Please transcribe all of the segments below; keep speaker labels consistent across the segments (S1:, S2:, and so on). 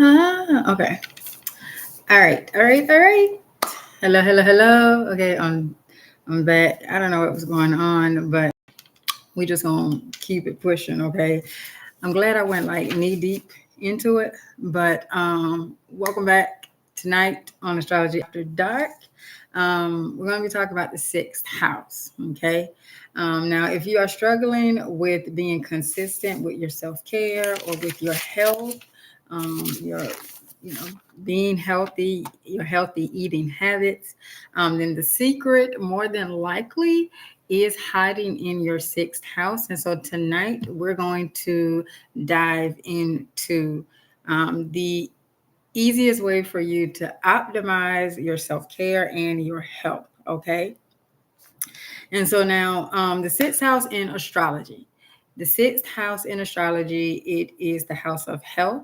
S1: Okay. All right. All right. All right. Hello. Hello. Hello. Okay. I'm back. I don't know what was going on, but we just gonna keep it pushing. Okay. I'm glad I went like knee deep into it, but welcome back tonight on Astrology After Dark. We're going to be talking about the sixth house. Okay. Now, if you are struggling with being consistent with your self care or with your health, your you know being healthy, your healthy eating habits, then the secret more than likely is hiding in your sixth house. And so tonight we're going to dive into the easiest way for you to optimize your self care and your health. Okay. And so now the sixth house in astrology. The sixth house in astrology, it is the house of health.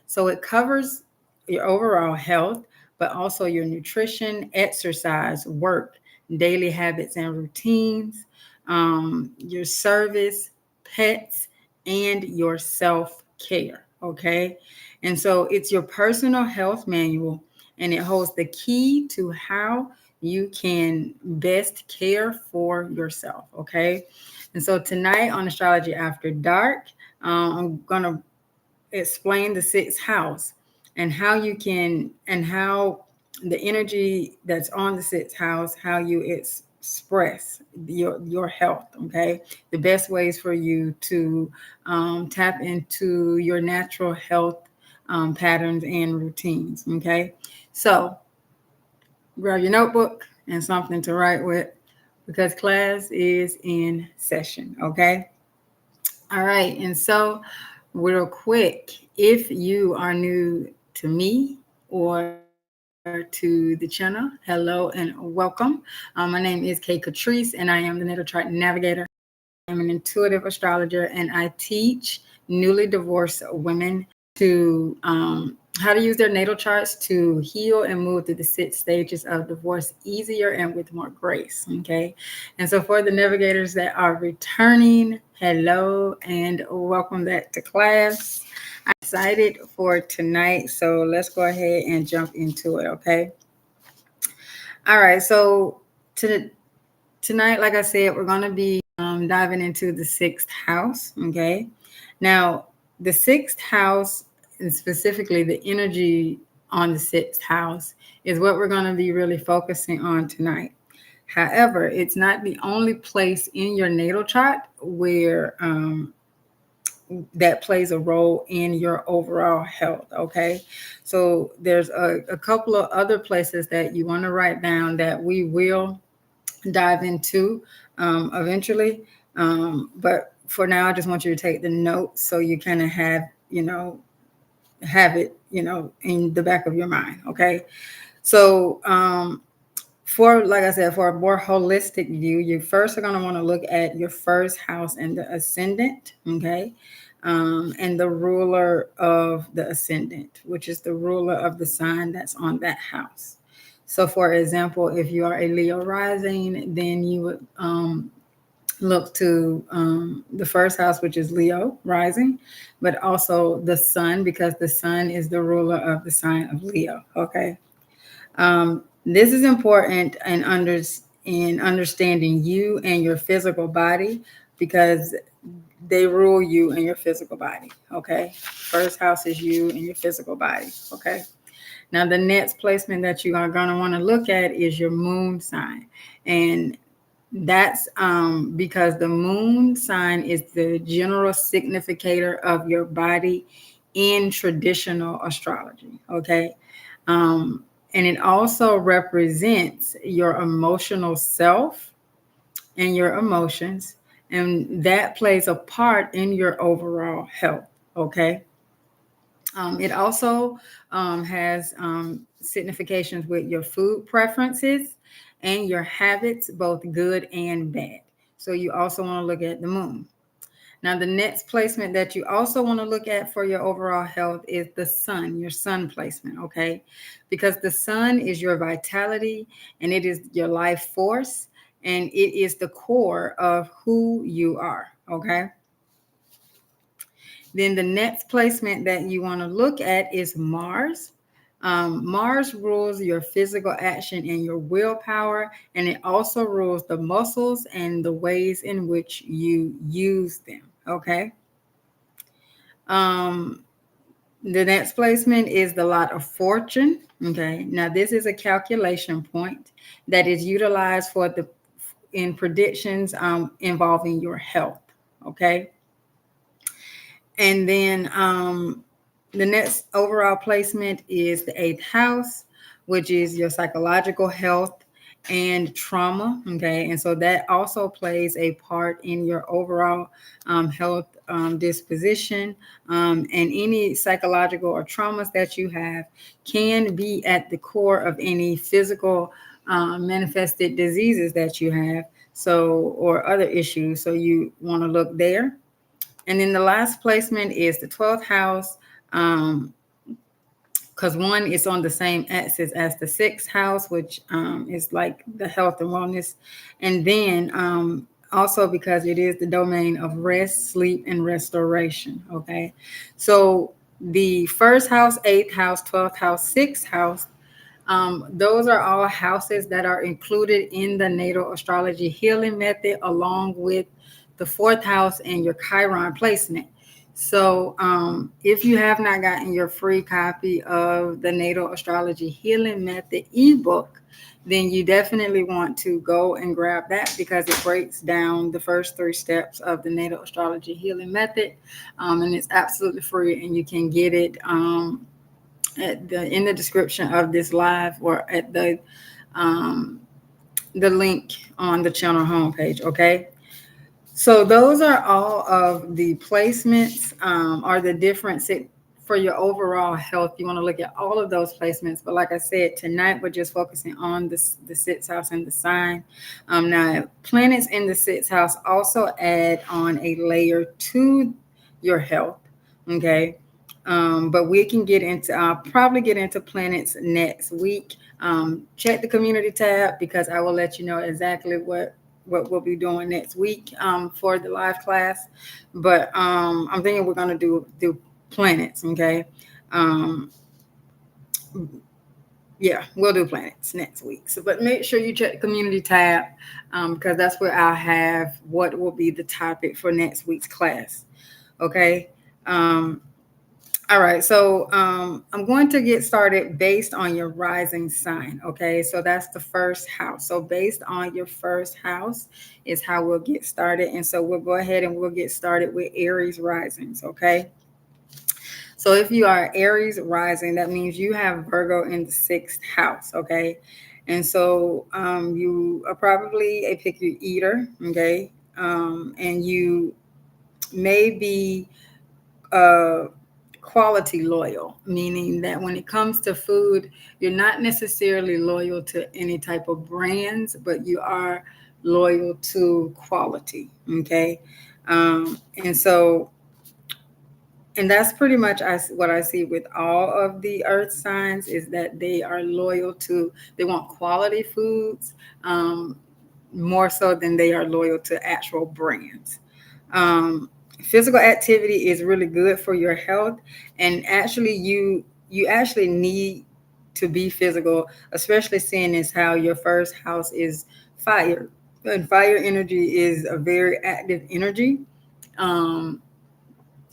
S1: So it covers your overall health, but also your nutrition, exercise, work, daily habits and routines, your service, pets, and your self care. Okay. And so it's your personal health manual, and it holds the key to how you can best care for yourself. Okay. And so tonight on Astrology After Dark, I'm going to explain the sixth house and how you can, and how the energy that's on the sixth house, how you express your health. Okay. The best ways for you to tap into your natural health patterns and routines. Okay. So grab your notebook and something to write with, because class is in session. Okay. All right. And so, real quick, if you are new to me or to the channel, hello and welcome. My name is Katrice, and I am the natal chart navigator. I am an intuitive astrologer, and I teach newly divorced women to how to use their natal charts to heal and move through the 6 stages of divorce easier and with more grace. Okay. And so for the navigators that are returning, hello and welcome back to class. I'm excited for tonight. So let's go ahead and jump into it. Okay. All right. So tonight, like I said, we're going to be diving into the sixth house. Okay. Now, the sixth house, and specifically the energy on the sixth house, is what we're going to be really focusing on tonight. However, it's not the only place in your natal chart where that plays a role in your overall health. Okay. So there's a couple of other places that you want to write down that we will dive into eventually. But for now, I just want you to take the notes so you kind of have it, in the back of your mind. Okay. So, for, like I said, for a more holistic view, you first are going to want to look at your first house and the ascendant. Okay. And the ruler of the ascendant, which is the ruler of the sign that's on that house. So, for example, if you are a Leo rising, then you would look to the first house, which is Leo rising, but also the sun, because the sun is the ruler of the sign of Leo. Okay. This is important in understanding you and your physical body, because they rule you and your physical body. Okay. First house is you and your physical body. Okay. Now, the next placement that you are going to want to look at is your moon sign. And that's because the moon sign is the general significator of your body in traditional astrology. Okay. And it also represents your emotional self and your emotions. And that plays a part in your overall health. Okay. It also has significations with your food preferences and your habits, both good and bad. So you also want to look at the moon. Now, the next placement that you also want to look at for your overall health is the sun, your sun placement, okay? Because the sun is your vitality, and it is your life force, and it is the core of who you are, okay? Then the next placement that you want to look at is Mars. Mars rules your physical action and your willpower, and it also rules the muscles and the ways in which you use them. Okay. Um, the next placement is the lot of fortune. Okay. Now this is a calculation point that is utilized for the in predictions involving your health. Okay. And then the next overall placement is the eighth house, which is your psychological health and trauma. Okay. And so that also plays a part in your overall health disposition. And any psychological or traumas that you have can be at the core of any physical manifested diseases that you have. So, or other issues. So you want to look there. And then the last placement is the 12th house, because one is on the same axis as the 6th house, which is like the health and wellness. And then also because it is the domain of rest, sleep, and restoration. Okay. So the first house, 8th house, 12th house, 6th house, those are all houses that are included in the natal astrology healing method, along with the 4th house and your Chiron placement. So if you have not gotten your free copy of the natal astrology healing method ebook, then you definitely want to go and grab that, because it breaks down the first 3 steps of the natal astrology healing method. And it's absolutely free, and you can get it in the description of this live, or at the link on the channel homepage. Okay. So those are all of the placements, or the different for your overall health. You want to look at all of those placements. But like I said, tonight we're just focusing on the 6th house and the sign. Now, planets in the 6th house also add on a layer to your health. Okay. But we can get into, I'll probably get into planets next week. Check the community tab, because I will let you know exactly what we'll be doing next week for the live class. But I'm thinking we're going to do planets. Okay. Yeah, we'll do planets next week. So, but make sure you check the community tab, because that's where I'll have what will be the topic for next week's class. Okay. All right, so I'm going to get started based on your rising sign. Okay, so that's the first house. So based on your first house is how we'll get started. And so we'll go ahead and we'll get started with Aries risings. Okay, so if you are Aries rising, that means you have Virgo in the 6th house. Okay, and so you are probably a picky eater. Okay, and you may be quality loyal, meaning that when it comes to food, you're not necessarily loyal to any type of brands, but you are loyal to quality. Okay. And so, and that's pretty much what I see with all of the earth signs, is that they are loyal to, they want quality foods more so than they are loyal to actual brands. Physical activity is really good for your health, and actually you actually need to be physical, especially seeing as how your first house is fire, and fire energy is a very active energy, and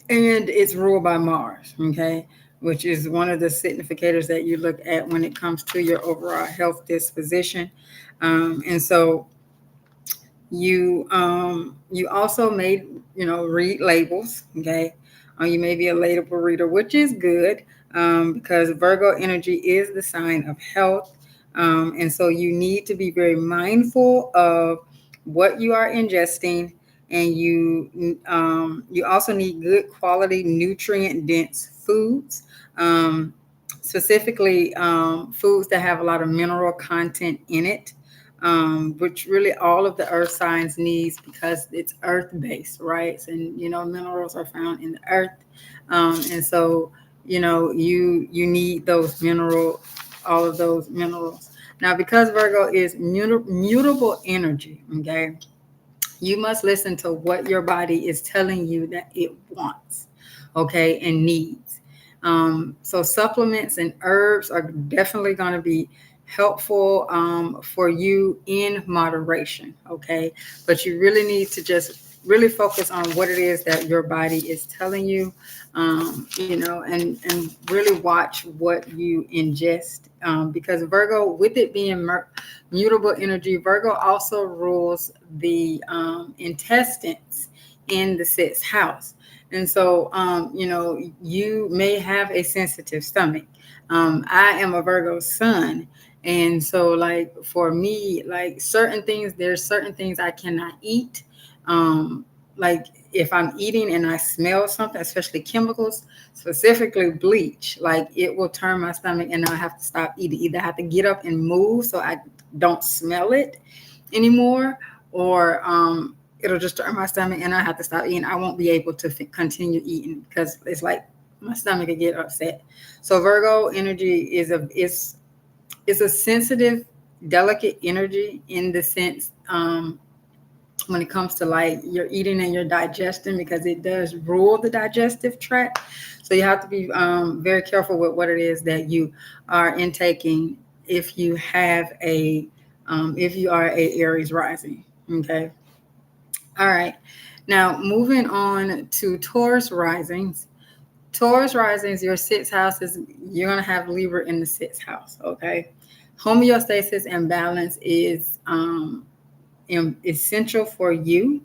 S1: it's ruled by Mars. Okay, which is one of the significators that you look at when it comes to your overall health disposition. And so you also may read labels. Okay, you may be a label reader, which is good, because Virgo energy is the sign of health, and so you need to be very mindful of what you are ingesting, and you also need good quality nutrient dense foods, specifically foods that have a lot of mineral content in it, which really all of the earth signs needs, because it's earth based, right? And minerals are found in the earth, and so you need those all of those minerals. Now, because Virgo is mutable energy, okay, you must listen to what your body is telling you that it wants. okay, and needs. So supplements and herbs are definitely going to be helpful for you in moderation, okay? But you really need to just really focus on what it is that your body is telling you, and really watch what you ingest, because Virgo, with it being mutable energy, Virgo also rules the intestines in the sixth house. And so, you may have a sensitive stomach. I am a Virgo sun. And so, like, for me, like there's certain things I cannot eat. Like, if I'm eating and I smell something, especially chemicals, specifically bleach, like, it will turn my stomach and I have to stop eating. Either I have to get up and move so I don't smell it anymore, or it'll just turn my stomach and I have to stop eating. I won't be able to continue eating because it's like my stomach will get upset. So Virgo energy is a sensitive, delicate energy in the sense, when it comes to like your eating and your digestion, because it does rule the digestive tract. So you have to be very careful with what it is that you are intaking if you are a Aries rising. Okay. All right. Now moving on to Taurus risings. Taurus risings, your sixth house you're going to have Libra in the sixth house. Okay. Homeostasis and balance is essential for you,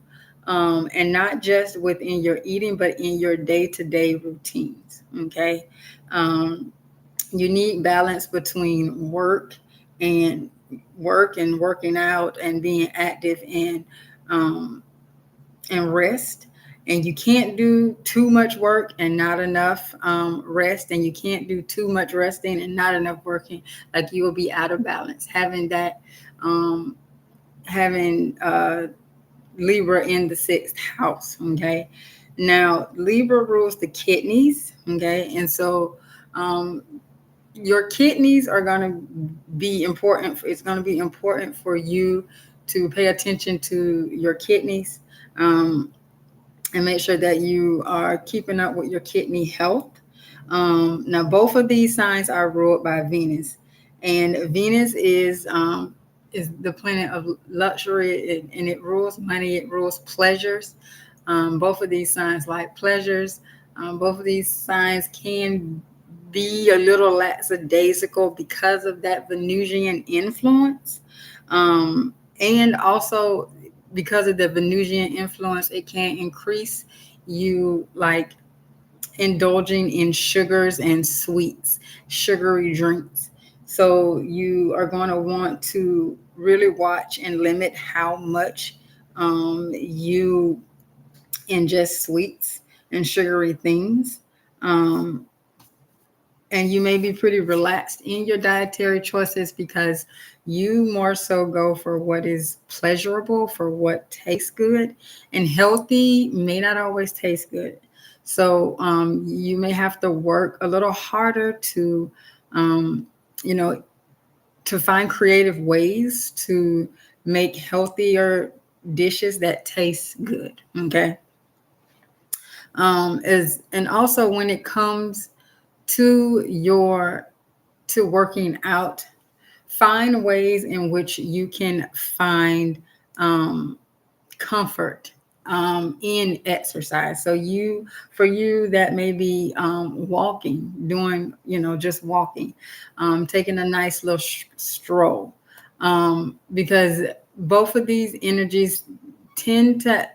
S1: and not just within your eating, but in your day-to-day routines. Okay. You need balance between and working out and being active and rest. And you can't do too much work and not enough rest, and you can't do too much resting and not enough working. Like, you will be out of balance having that, having Libra in the sixth house. Okay. Now, Libra rules the kidneys. Okay. And so your kidneys are going to be important. It's going to be important for you to pay attention to your kidneys, and make sure that you are keeping up with your kidney health. Now, both of these signs are ruled by Venus, and Venus is the planet of luxury, and it rules money, it rules pleasures. Both of these signs like pleasures. Both of these signs can be a little lackadaisical because of that Venusian influence. And also, because of the Venusian influence, it can increase you like indulging in sugars and sweets, sugary drinks. So you are going to want to really watch and limit how much you ingest sweets and sugary things. And you may be pretty relaxed in your dietary choices because you more so go for what is pleasurable, for what tastes good, and healthy may not always taste good. So you may have to work a little harder to, to find creative ways to make healthier dishes that taste good. Okay. And also when it comes to working out, find ways in which you can find comfort in exercise. So for you, that may be walking, doing, just walking, taking a nice little stroll, because both of these energies tend to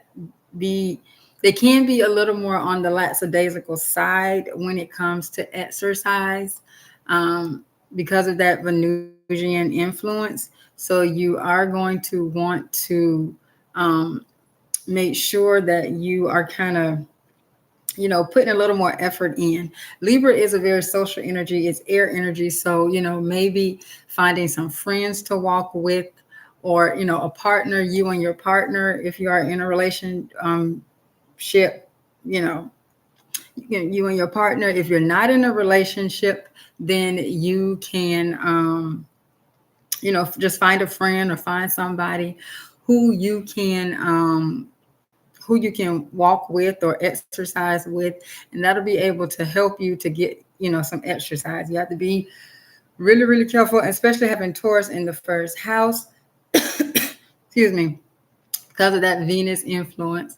S1: they can be a little more on the lackadaisical side when it comes to exercise, because of that Venusian influence. So you are going to want to make sure that you are kind of, putting a little more effort in. Libra is a very social energy. It's air energy. So, maybe finding some friends to walk with, or, a partner, you and your partner, if you are in a relationship, you and your partner. If you're not in a relationship, then you can, just find a friend or find somebody who you can who you can walk with or exercise with, and that'll be able to help you to get, some exercise. You have to be really, really careful, especially having Taurus in the first house. Excuse me. Because of that Venus influence,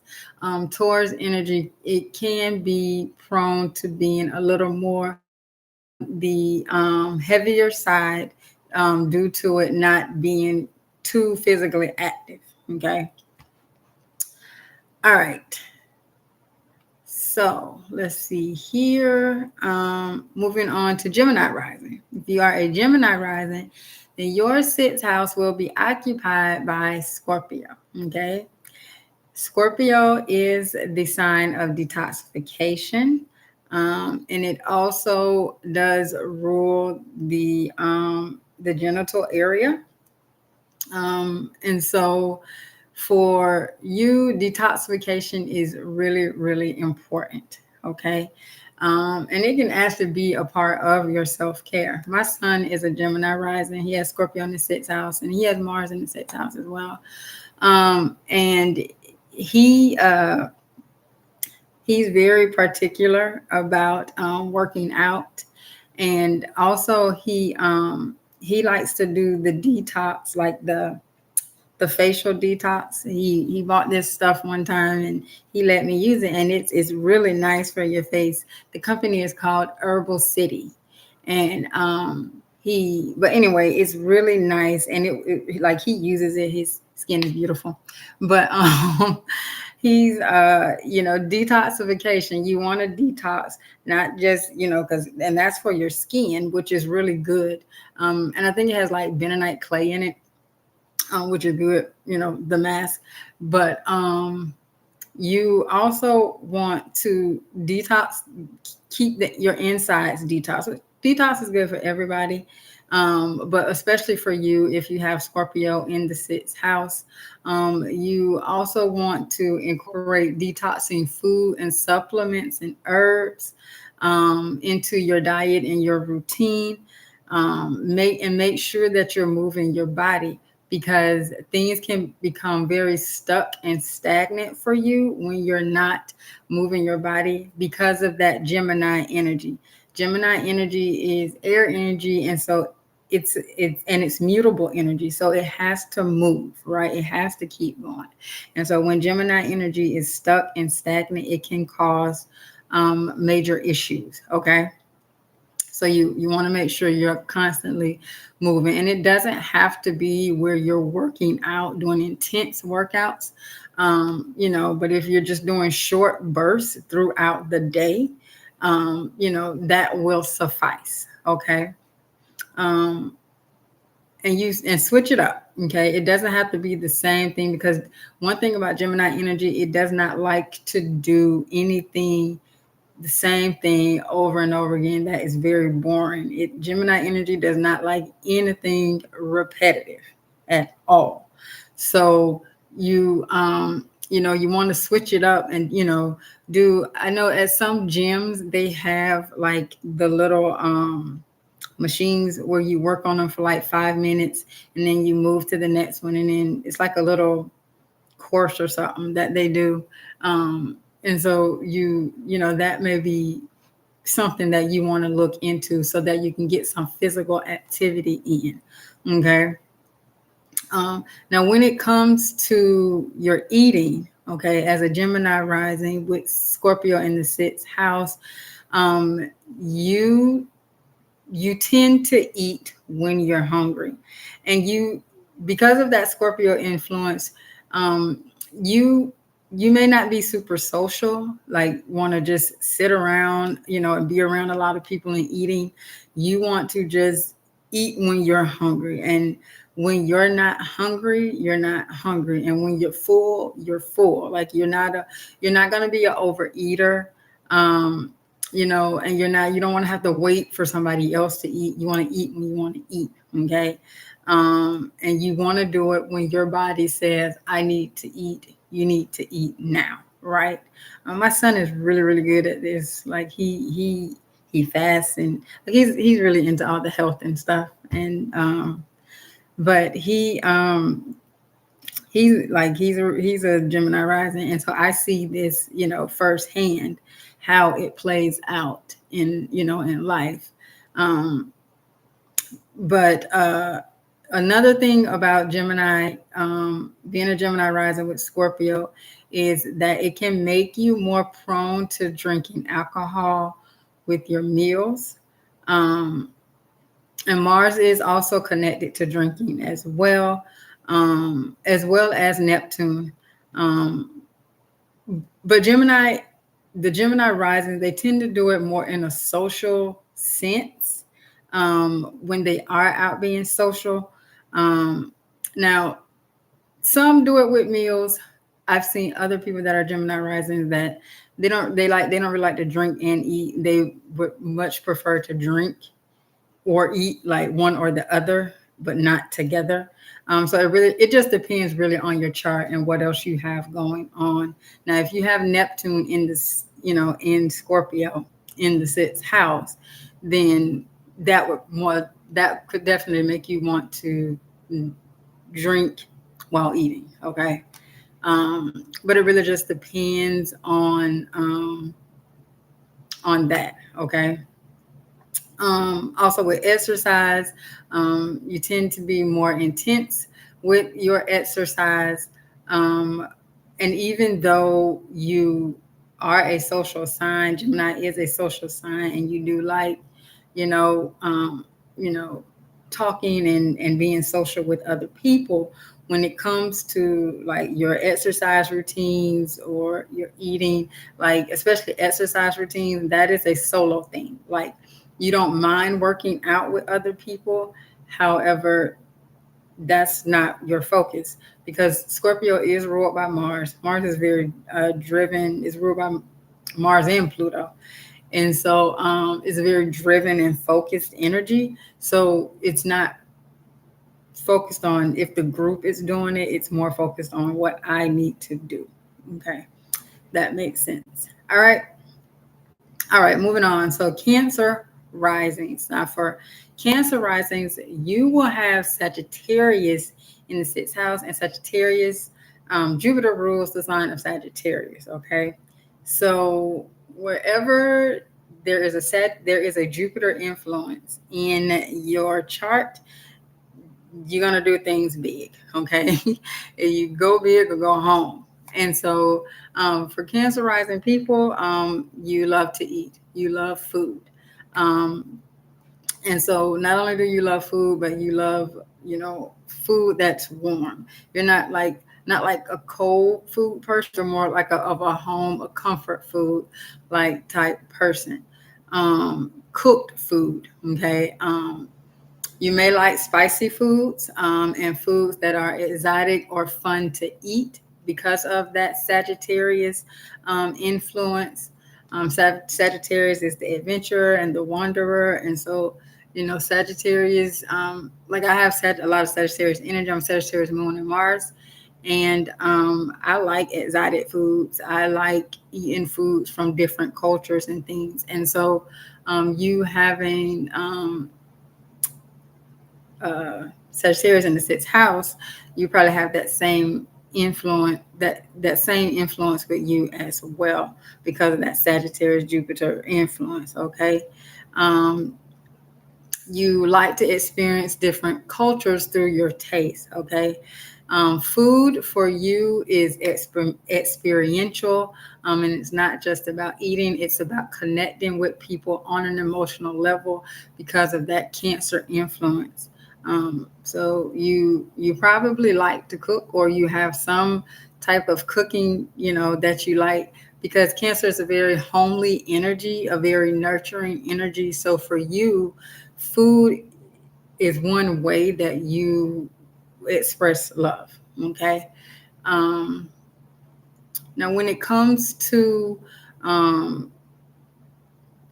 S1: Taurus energy, it can be prone to being a little more on the heavier side due to it not being too physically active. Okay. All right. So let's see here. Moving on to Gemini rising. If you are a Gemini rising, then your sixth house will be occupied by Scorpio. Okay. Scorpio is the sign of detoxification. And it also does rule the genital area. And so for you, detoxification is really, really important. Okay. And it can actually be a part of your self-care. My son is a Gemini rising. He has Scorpio in the sixth house, and he has Mars in the sixth house as well. And he's very particular about working out. And also he likes to do the detox, like the facial detox. He bought this stuff one time and he let me use it, and it's really nice for your face. The company is called Herbal City, and but anyway, it's really nice, and it like he uses it. His skin is beautiful, but he's detoxification. You want to detox, not just and that's for your skin, which is really good. And I think it has like bentonite clay in it. Which is good, the mask. But you also want to detox, keep your insides detox. Detox is good for everybody, but especially for you if you have Scorpio in the sixth house. You also want to incorporate detoxing food and supplements and herbs into your diet and your routine. Make sure that you're moving your body, because things can become very stuck and stagnant for you when you're not moving your body because of that Gemini energy. Gemini energy is air energy, and so it's mutable energy, so it has to move, right? It has to keep going. And so when Gemini energy is stuck and stagnant, it can cause major issues. Okay. So you want to make sure you're constantly moving, and it doesn't have to be where you're working out, doing intense workouts, but if you're just doing short bursts throughout the day, that will suffice. Okay. And switch it up. Okay. It doesn't have to be the same thing, because one thing about Gemini energy, it does not like to do anything the same thing over and over again. That is very boring. Gemini energy does not like anything repetitive at all. So you want to switch it up and I know at some gyms they have like the little machines where you work on them for like 5 minutes and then you move to the next one, and then it's like a little course or something that they do. And so that may be something that you want to look into so that you can get some physical activity in. Okay. Now, when it comes to your eating, okay, as a Gemini rising with Scorpio in the sixth house, you tend to eat when you're hungry, and because of that Scorpio influence, you may not be super social, like want to just sit around, and be around a lot of people and eating. You want to just eat when you're hungry. And when you're not hungry, you're not hungry. And when you're full, you're full. Like you're not going to be an overeater. And you don't want to have to wait for somebody else to eat. You want to eat when you want to eat. Okay. And you want to do it when your body says, I need to eat. You need to eat now, right? My son is really, really good at this. Like he fasts, and like he's really into all the health and stuff. And but he he's a Gemini rising, and so I see this, firsthand, how it plays out in life. Um, but another thing about Gemini, being a Gemini rising with Scorpio, is that it can make you more prone to drinking alcohol with your meals. Um, and Mars is also connected to drinking as well as Neptune. Um, but the Gemini rising, they tend to do it more in a social sense, when they are out being social. Now, some do it with meals. I've seen other people that are Gemini rising that they don't really like to drink and eat. They would much prefer to drink or eat, like one or the other, but not together. So it just depends really on your chart and what else you have going on. Now, if you have Neptune in this, in Scorpio in the sixth house, then that could definitely make you want to drink while eating. Okay. But it really just depends on that. Okay. Also with exercise, you tend to be more intense with your exercise. And even though you are a social sign, Gemini is a social sign, and you do like, you know, um, you know, talking and being social with other people. When it comes to like your exercise routines or your eating, like especially exercise routines, that is a solo thing. Like you don't mind working out with other people. However, that's not your focus because Scorpio is ruled by Mars. Mars is very driven, is ruled by Mars and Pluto. And so it's a very driven and focused energy. So it's not focused on if the group is doing it, it's more focused on what I need to do. Okay, that makes sense. All right. All right, moving on. So Cancer risings. Now for Cancer risings, you will have Sagittarius in the sixth house, and Sagittarius, Jupiter rules the sign of Sagittarius. Okay, so wherever there is a Jupiter influence in your chart, you're gonna do things big. Okay, you go big or go home. And so for Cancer rising people, you love to eat, you love food. Um, and so not only do you love food, but you love, food that's warm. You're not like a cold food person, you're more like of a home, a comfort food like type person. Cooked food, okay? You may like spicy foods and foods that are exotic or fun to eat because of that Sagittarius influence. Sagittarius is the adventurer and the wanderer. And so, Sagittarius, like I have a lot of Sagittarius energy. I'm Sagittarius, Moon, and Mars. And I like exotic foods. I like eating foods from different cultures and things. And so, you having Sagittarius in the sixth house, you probably have that same influence with you as well because of that Sagittarius Jupiter influence. Okay. Um, you like to experience different cultures through your taste. Okay. Food for you is experiential, and it's not just about eating, it's about connecting with people on an emotional level because of that Cancer influence. So you probably like to cook, or you have some type of cooking, that you like, because Cancer is a very homely energy, a very nurturing energy. So for you, food is one way that you express love. Okay. Um, Now, when it comes um,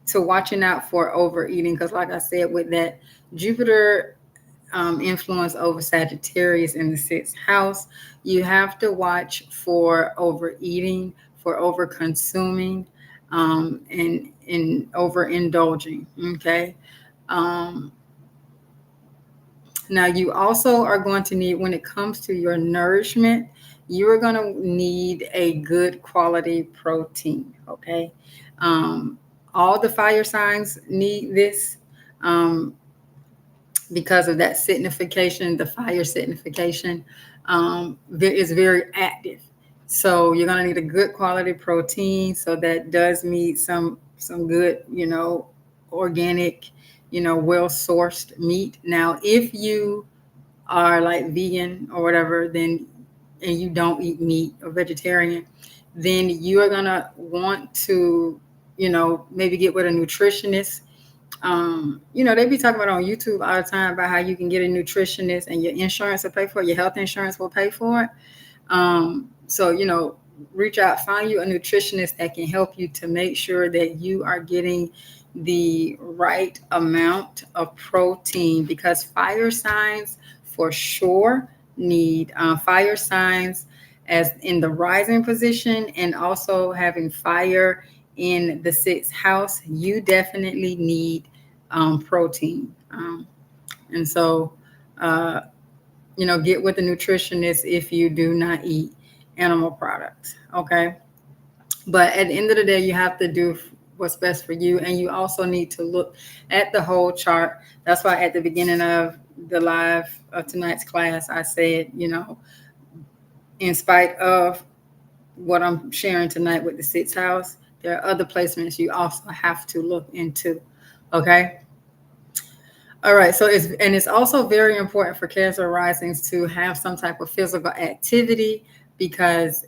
S1: to watching out for overeating, because like I said, with that Jupiter influence over Sagittarius in the sixth house, you have to watch for overeating, for over consuming, and overindulging. Okay. Um, Now, you also are going to need, when it comes to your nourishment, you are going to need a good quality protein. Okay. Um, all the fire signs need this. Um, because of that signification, the fire signification is very active. So you're going to need a good quality protein. So that does meet some good, organic, well sourced meat. Now, if you are like vegan or whatever, then and you don't eat meat or vegetarian, then you are gonna want to, maybe get with a nutritionist. They be talking about on YouTube all the time about how you can get a nutritionist and your insurance will pay for it, your health insurance will pay for it. So, reach out, find you a nutritionist that can help you to make sure that you are getting the right amount of protein, because fire signs for sure need fire signs as in the rising position, and also having fire in the sixth house. You definitely need protein. And so, uh, get with a nutritionist if you do not eat animal products. Okay. But at the end of the day, you have to do what's best for you. And you also need to look at the whole chart. That's why at the beginning of the live of tonight's class, I said, in spite of what I'm sharing tonight with the sixth house, there are other placements you also have to look into. Okay. All right. So it's also very important for Cancer risings to have some type of physical activity, because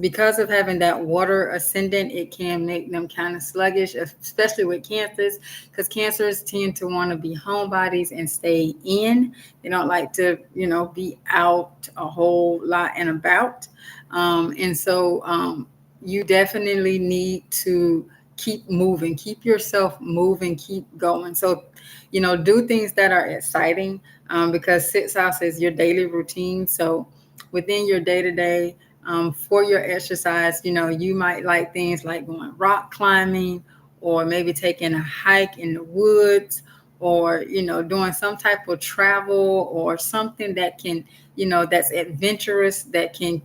S1: because of having that water ascendant, it can make them kind of sluggish, especially with Cancers, because Cancers tend to want to be homebodies and stay in. They don't like to, be out a whole lot and about. And so you definitely need to keep moving, keep yourself moving, keep going. So, do things that are exciting, because sixth house is your daily routine. So within your day to day, for your exercise, you might like things like going rock climbing, or maybe taking a hike in the woods, or, doing some type of travel or something that can, that's adventurous, that can,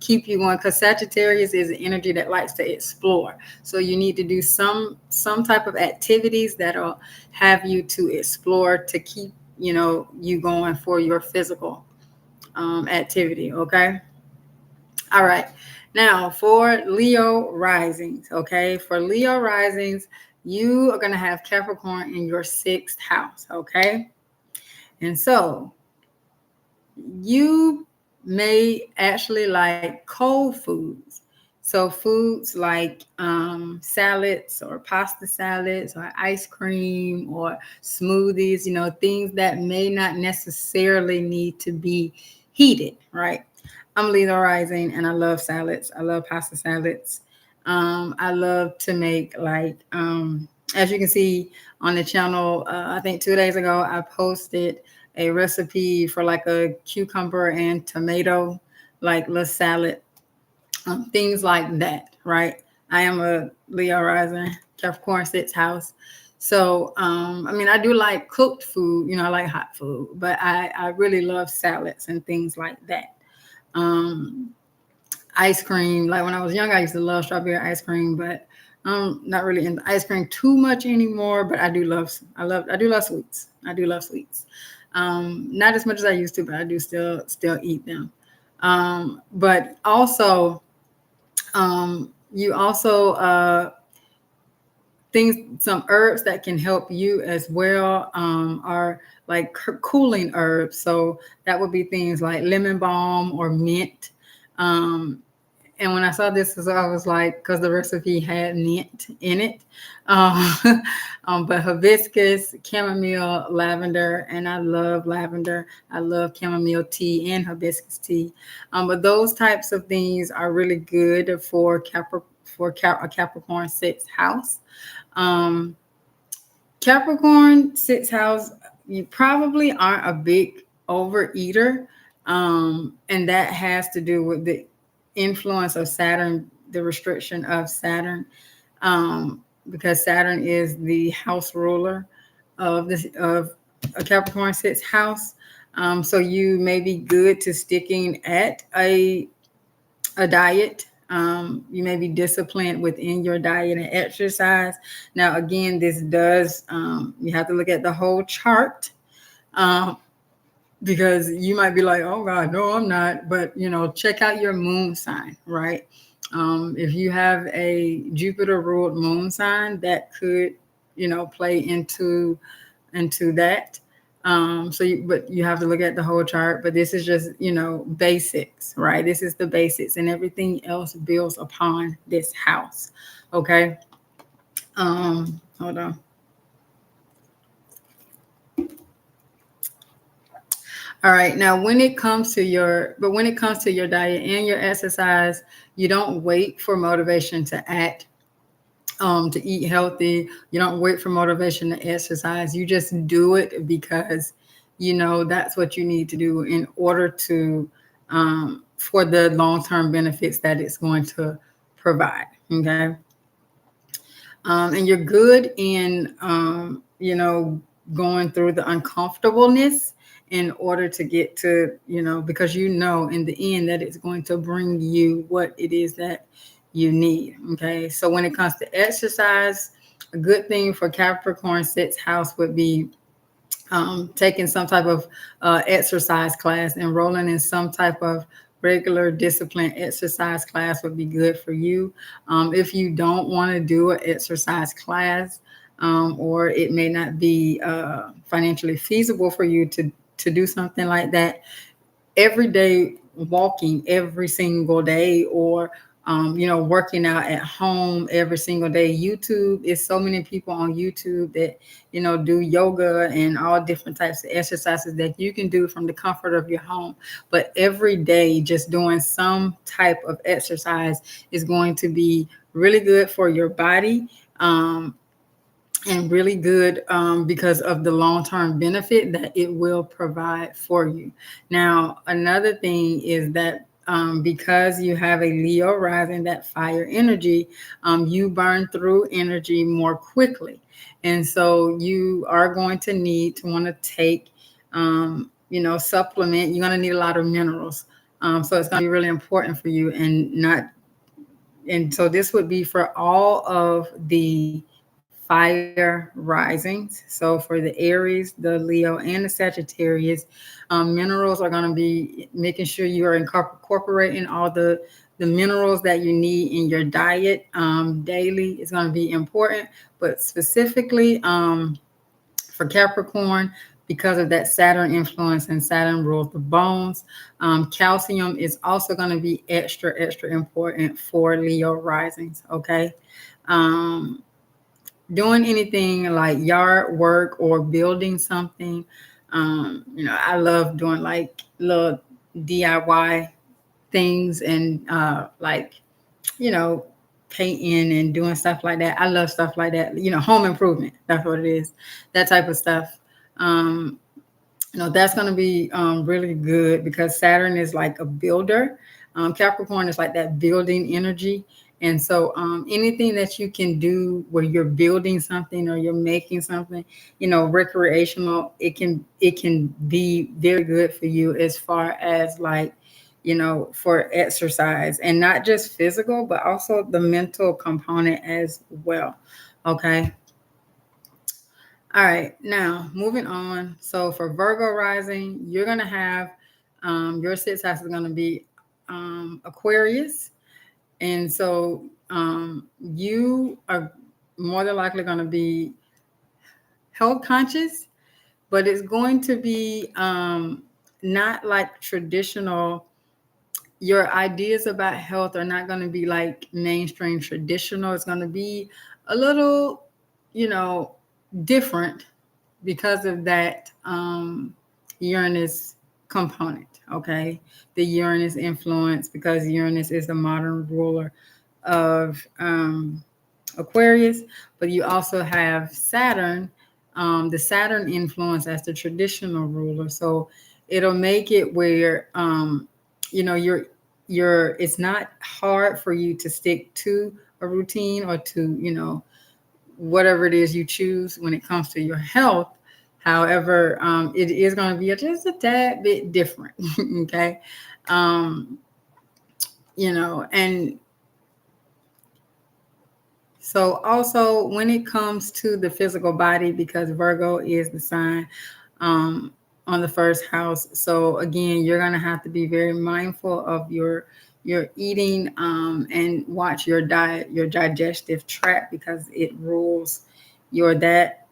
S1: keep you going. Because Sagittarius is an energy that likes to explore. So you need to do some type of activities that'll have you to explore, to keep, you going for your physical activity. Okay. All right. Now for Leo risings, okay? For Leo risings, you are going to have Capricorn in your sixth house, okay? And so you may actually like cold foods. So foods like salads or pasta salads or ice cream or smoothies, things that may not necessarily need to be heated, right? I'm Leo rising and I love salads. I love pasta salads. I love to make as you can see on the channel, I think 2 days ago, I posted a recipe for like a cucumber and tomato, like little salad, things like that, right? I am a Leo rising, Capricorn sixth house. So, I do like cooked food, I like hot food, but I really love salads and things like that. Ice cream, like when I was young, I used to love strawberry ice cream, but not really into ice cream too much anymore. But I do love sweets. I do love sweets. Not as much as I used to, but I do still eat them. But also, you also some herbs that can help you as well are like cooling herbs. So that would be things like lemon balm or mint. And when I saw this, I was like, because the recipe had mint in it, but hibiscus, chamomile, lavender, and I love lavender. I love chamomile tea and hibiscus tea. But those types of things are really good for a Capricorn sixth house. Capricorn sixth house, you probably aren't a big overeater, and that has to do with the influence of Saturn, the restriction of Saturn, because Saturn is the house ruler of a Capricorn sixth house. So you may be good to sticking at a diet. You may be disciplined within your diet and exercise. Now, again, this does, you have to look at the whole chart, because you might be like, oh God, no, I'm not. But, check out your moon sign, right? If you have a Jupiter ruled moon sign, that could, play into that. But you have to look at the whole chart. But this is just, basics, right? This is the basics, and everything else builds upon this house. Okay. Hold on. All right. Now, when it comes to your diet and your exercise, you don't wait for motivation to act, to eat healthy. You don't wait for motivation to exercise. You just do it because, that's what you need to do in order to, for the long-term benefits that it's going to provide. Okay. And you're good in, going through the uncomfortableness in order to get to, because in the end that it's going to bring you what it is that you need. Okay. So when it comes to exercise, a good thing for Capricorn sixth house would be taking some type of exercise class. Enrolling in some type of regular discipline exercise class would be good for you. If you don't want to do an exercise class, or it may not be financially feasible for you to do something like that, every day walking every single day, or working out at home every single day. YouTube is so many people on YouTube that do yoga and all different types of exercises that you can do from the comfort of your home. But every day just doing some type of exercise is going to be really good for your body, and really good, because of the long-term benefit that it will provide for you. Now, another thing is that, because you have a Leo rising, that fire energy, you burn through energy more quickly. And so you are going to want to take, supplement. You're going to need a lot of minerals. So it's going to be really important for you, and so this would be for all of the fire risings. So for the Aries, the Leo, and the Sagittarius, minerals are going to be making sure you are incorporating all the minerals that you need in your diet daily is going to be important. But specifically for Capricorn, because of that Saturn influence, and Saturn rules the bones, calcium is also going to be extra, extra important for Leo risings. Okay. Doing anything like yard work or building something. I love doing like little DIY things, and painting and doing stuff like that. I love stuff like that. Home improvement. That's what it is. That type of stuff. That's going to be really good, because Saturn is like a builder. Capricorn is like that building energy. And so anything that you can do where you're building something or you're making something, recreational, it can be very good for you, as far as like, for exercise, and not just physical, but also the mental component as well. Okay. All right. Now moving on. So for Virgo rising, you're going to have, your sixth house is going to be Aquarius. And so you are more than likely going to be health conscious, but it's going to be not like traditional. Your ideas about health are not going to be like mainstream traditional. It's going to be a little, different, because of that Uranus component. Okay. The Uranus influence, because Uranus is the modern ruler of Aquarius, but you also have Saturn, the Saturn influence as the traditional ruler. So it'll make it where, it's not hard for you to stick to a routine, or to, whatever it is you choose when it comes to your health. However, it is going to be just a tad bit different. Okay. And so also when it comes to the physical body, because Virgo is the sign on the first house. So again, you're going to have to be very mindful of your eating and watch your diet, your digestive tract, because it rules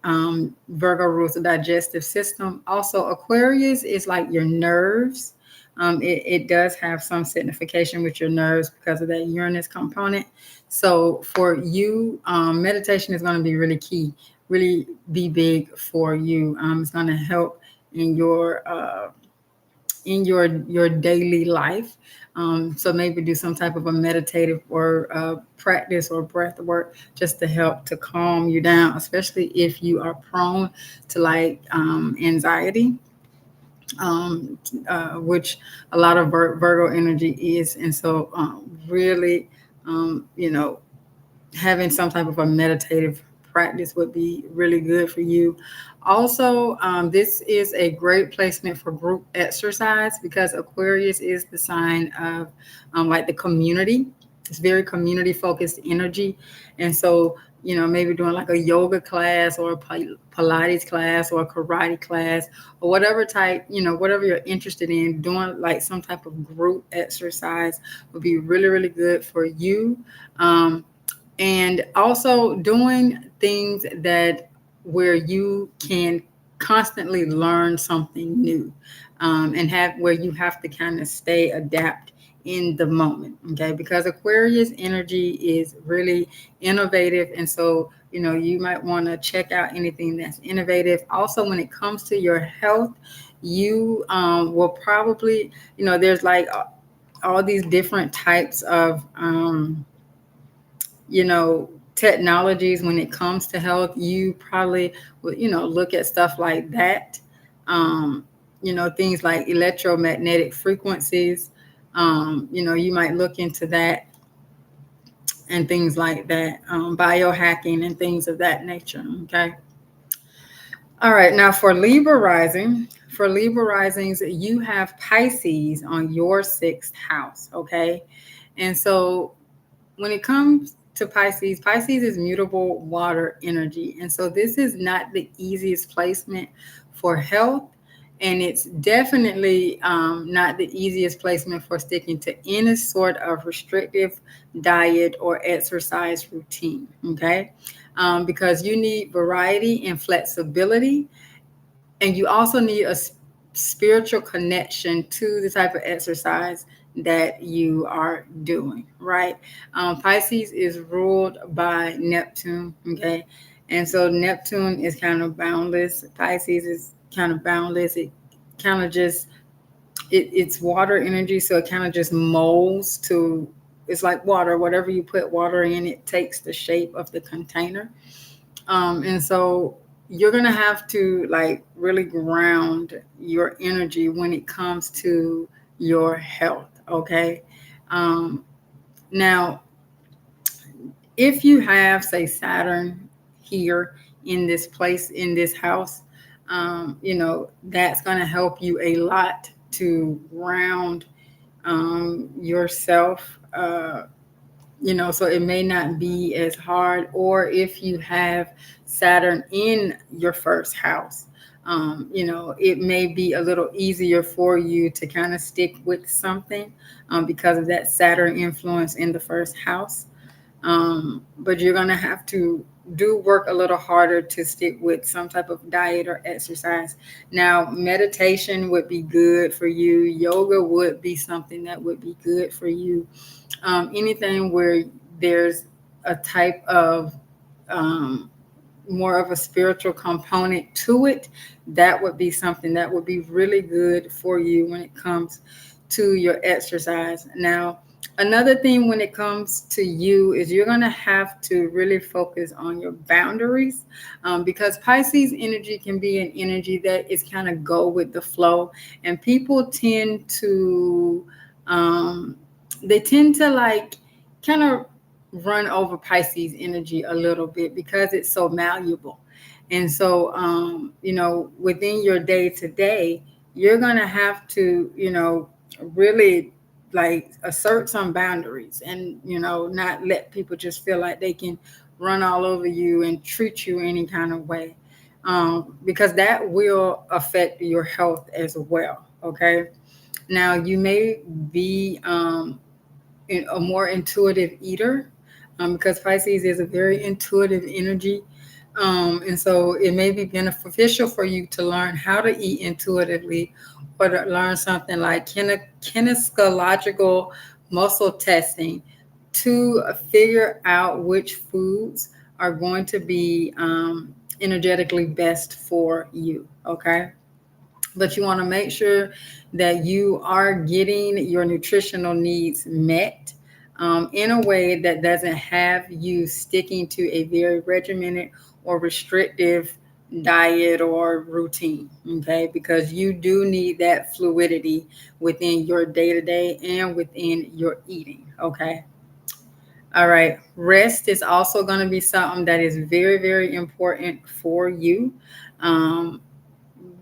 S1: Virgo rules the digestive system. Also, Aquarius is like your nerves. It does have some signification with your nerves because of that Uranus component. So for you, meditation is going to be really key, really be big for you. It's going to help in your daily life. So maybe do some type of a meditative or practice or breath work just to help to calm you down, especially if you are prone to like anxiety, which a lot of Virgo energy is. And so really, having some type of a meditative practice would be really good for you. Also, this is a great placement for group exercise because Aquarius is the sign of like the community. It's very community focused energy. And so, maybe doing like a yoga class or a Pilates class or a karate class or whatever type, whatever you're interested in, doing like some type of group exercise would be really, really good for you. And also doing things that where you can constantly learn something new, and have where you have to kind of adapt in the moment. Okay, because Aquarius energy is really innovative, and so you might want to check out anything that's innovative. Also, when it comes to your health, you will probably there's like all these different types of technologies when it comes to health. You probably would, look at stuff like that. Things like electromagnetic frequencies. You might look into that and things like that, biohacking and things of that nature. Okay. All right. Now for Libra risings, you have Pisces on your sixth house. Okay. And so when it comes to Pisces is mutable water energy. And so this is not the easiest placement for health. And it's definitely not the easiest placement for sticking to any sort of restrictive diet or exercise routine. Okay. Because you need variety and flexibility. And you also need a spiritual connection to the type of exercise that you are doing, right? Pisces is ruled by Neptune, okay? And so Neptune is kind of boundless. Pisces is kind of boundless. It kind of just, it's water energy, so it kind of just molds to, it's like water. Whatever you put water in, it takes the shape of the container. And so you're going to have to like really ground your energy when it comes to your health. Okay. Now, if you have, say, Saturn here in this place, in this house, that's going to help you a lot to ground yourself. So it may not be as hard. Or if you have Saturn in your first house, it may be a little easier for you to kind of stick with something because of that Saturn influence in the first house. But you're going to have to work a little harder to stick with some type of diet or exercise. Now, meditation would be good for you. Yoga would be something that would be good for you. Anything where there's a type of more of a spiritual component to it, that would be something that would be really good for you when it comes to your exercise. Now, another thing when it comes to you is you're going to have to really focus on your boundaries, because Pisces energy can be an energy that is kind of go with the flow, and people tend to like kind of run over Pisces energy a little bit because it's so malleable. And so, within your day to day, you're going to have to, really like assert some boundaries and, not let people just feel like they can run all over you and treat you any kind of way. Because that will affect your health as well. Okay. Now, you may be a more intuitive eater, because Pisces is a very intuitive energy. And so it may be beneficial for you to learn how to eat intuitively, or to learn something like kinesiological muscle testing to figure out which foods are going to be energetically best for you. Okay. But you want to make sure that you are getting your nutritional needs met, in a way that doesn't have you sticking to a very regimented or restrictive diet or routine. Okay, because you do need that fluidity within your day to day and within your eating. Okay. All right. Rest is also going to be something that is very, very important for you. Um,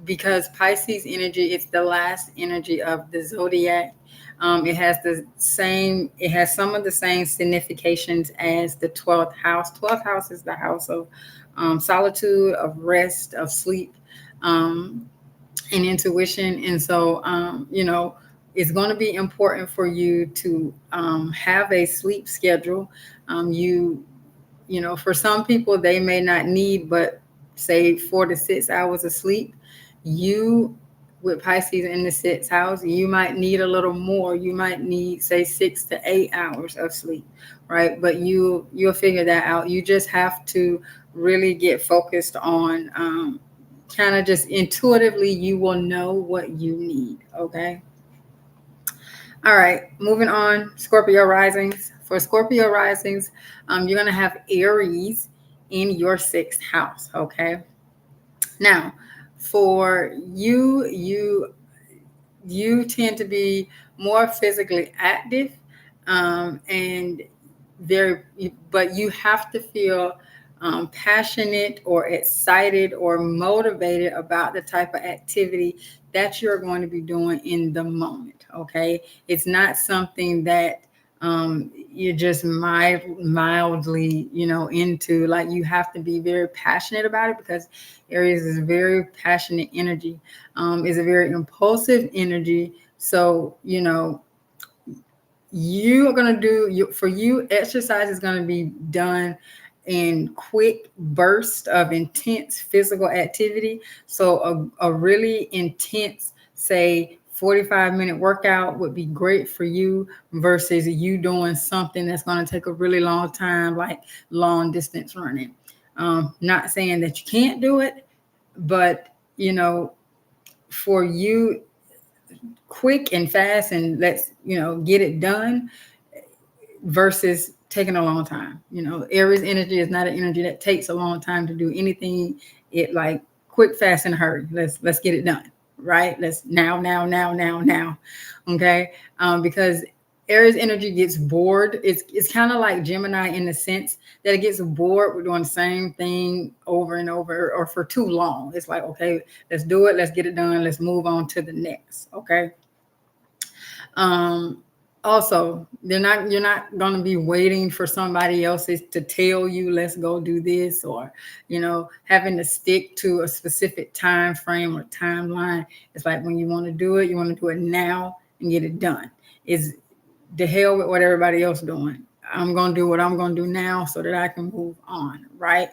S1: because Pisces energy, it's the last energy of the zodiac. It has some of the same significations as the 12th house. 12th house is the house of solitude, of rest, of sleep, um, and intuition. And so, it's going to be important for you to have a sleep schedule. For some people, they may not need but say 4 to 6 hours of sleep. You, with Pisces in the sixth house, you might need a little more. You might need, say, 6 to 8 hours of sleep, right? But you'll figure that out. You just have to really get focused on, kind of just intuitively, you will know what you need. Okay. All right, moving on. Scorpio risings. For Scorpio risings, you're going to have Aries in your sixth house. Okay. Now, for you tend to be more physically active, and very, but you have to feel passionate or excited or motivated about the type of activity that you're going to be doing in the moment. Okay, it's not something that you're just mildly, into. Like, you have to be very passionate about it, because Aries is a very passionate energy, is a very impulsive energy. So, you are going to for you, exercise is going to be done in quick bursts of intense physical activity. So a really intense, say, 45-minute workout would be great for you, versus you doing something that's going to take a really long time, like long distance running. Not saying that you can't do it, but for you, quick and fast and let's get it done, versus taking a long time. Aries energy is not an energy that takes a long time to do anything. It like quick, fast, and hurry. Let's get it done, right? Let's now. Okay. Because Aries energy gets bored. It's kind of like Gemini, in the sense that it gets bored with doing the same thing over and over, or for too long. It's like, okay, let's do it. Let's get it done. Let's move on to the next. Okay. Also, you're not going to be waiting for somebody else to tell you, let's go do this, or having to stick to a specific time frame or timeline. It's like, when you want to do it, you want to do it now and get it done. Is the hell with what everybody else doing. I'm going to do what I'm going to do now so that I can move on, right?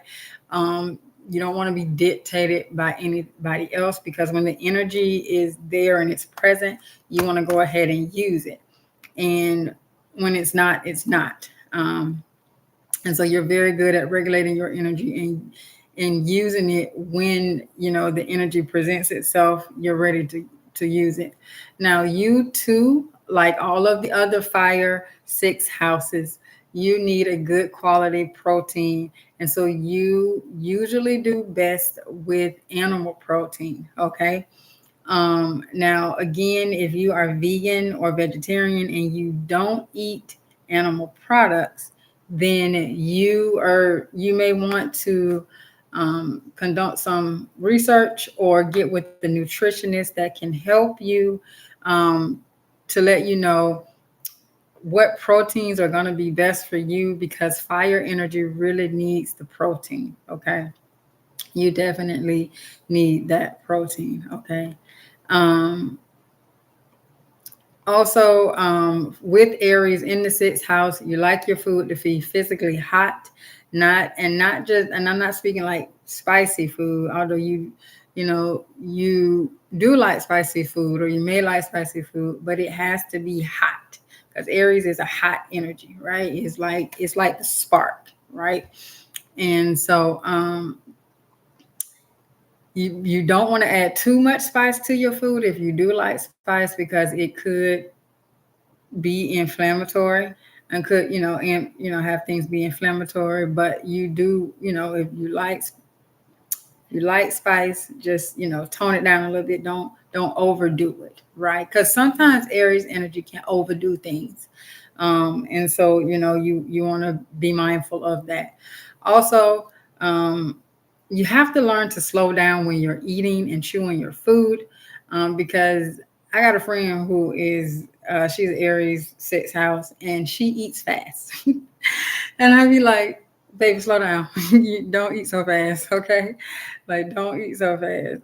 S1: You don't want to be dictated by anybody else, because when the energy is there and it's present, you want to go ahead and use it. And when it's not, it's not. And so you're very good at regulating your energy and using it when, the energy presents itself, you're ready to use it. Now, you too, like all of the other fire six houses, you need a good quality protein. And so you usually do best with animal protein. Okay. Now, again, if you are vegan or vegetarian and you don't eat animal products, then you may want to conduct some research or get with the nutritionist that can help you to let you know what proteins are going to be best for you, because fire energy really needs the protein. Okay. You definitely need that protein. Okay. Um, Also, with Aries in the sixth house, you like your food to be physically hot, not just, and I'm not speaking like spicy food, although you do like spicy food, or you may like spicy food, but it has to be hot, because Aries is a hot energy, right? It's like the spark, right? And so, you don't want to add too much spice to your food if you do like spice, because it could be inflammatory and could have things be inflammatory. But you do, if you like spice, just tone it down a little bit. Don't overdo it, right? Because sometimes Aries energy can overdo things, and so you want to be mindful of that. Also, you have to learn to slow down when you're eating and chewing your food, because I got a friend who is she's Aries sixth house, and she eats fast. And I be like, baby, slow down. You don't eat so fast, okay? Like, don't eat so fast.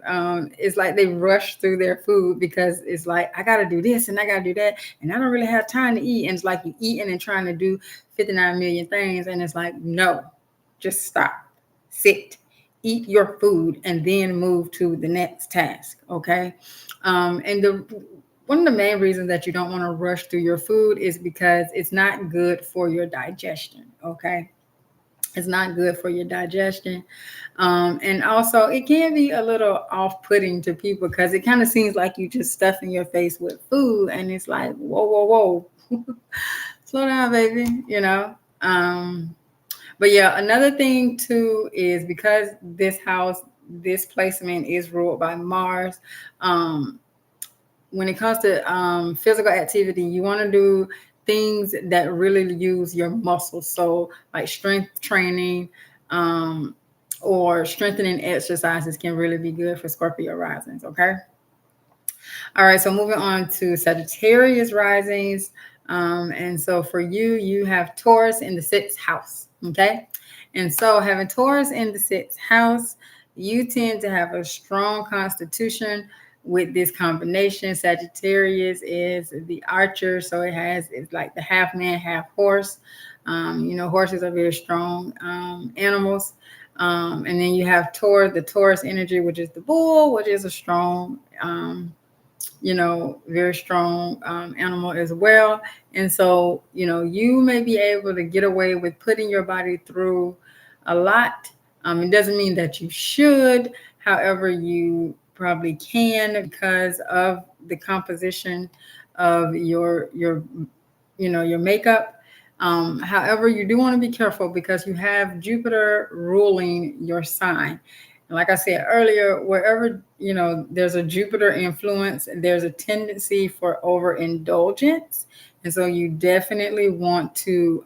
S1: It's like they rush through their food, because it's like, I gotta do this and I gotta do that, and I don't really have time to eat. And it's like you eating and trying to do 59 million things, and it's like, no, just stop, sit, eat your food, and then move to the next task, okay? And one of the main reasons that you don't want to rush through your food is because it's not good for your digestion, okay? It's not good for your digestion. And also, it can be a little off-putting to people, because it kind of seems like you just stuffing your face with food, and it's like, whoa, whoa, whoa. Slow down, baby. But yeah, another thing too is, because this placement is ruled by Mars. When it comes to physical activity, you want to do things that really use your muscles. So like strength training, or strengthening exercises can really be good for Scorpio risings. Okay. All right. So moving on to Sagittarius risings. And so for you have Taurus in the sixth house. Okay. And so having Taurus in the sixth house, you tend to have a strong constitution with this combination. Sagittarius is the archer, so it's like the half man, half horse. Horses are very strong animals. And then you have the Taurus energy, which is the bull, which is a strong, very strong animal as well. And so, you may be able to get away with putting your body through a lot. It doesn't mean that you should. However, you probably can, because of the composition of your makeup. However, you do want to be careful, because you have Jupiter ruling your sign. And like I said earlier, wherever there's a Jupiter influence, there's a tendency for overindulgence. And so you definitely want to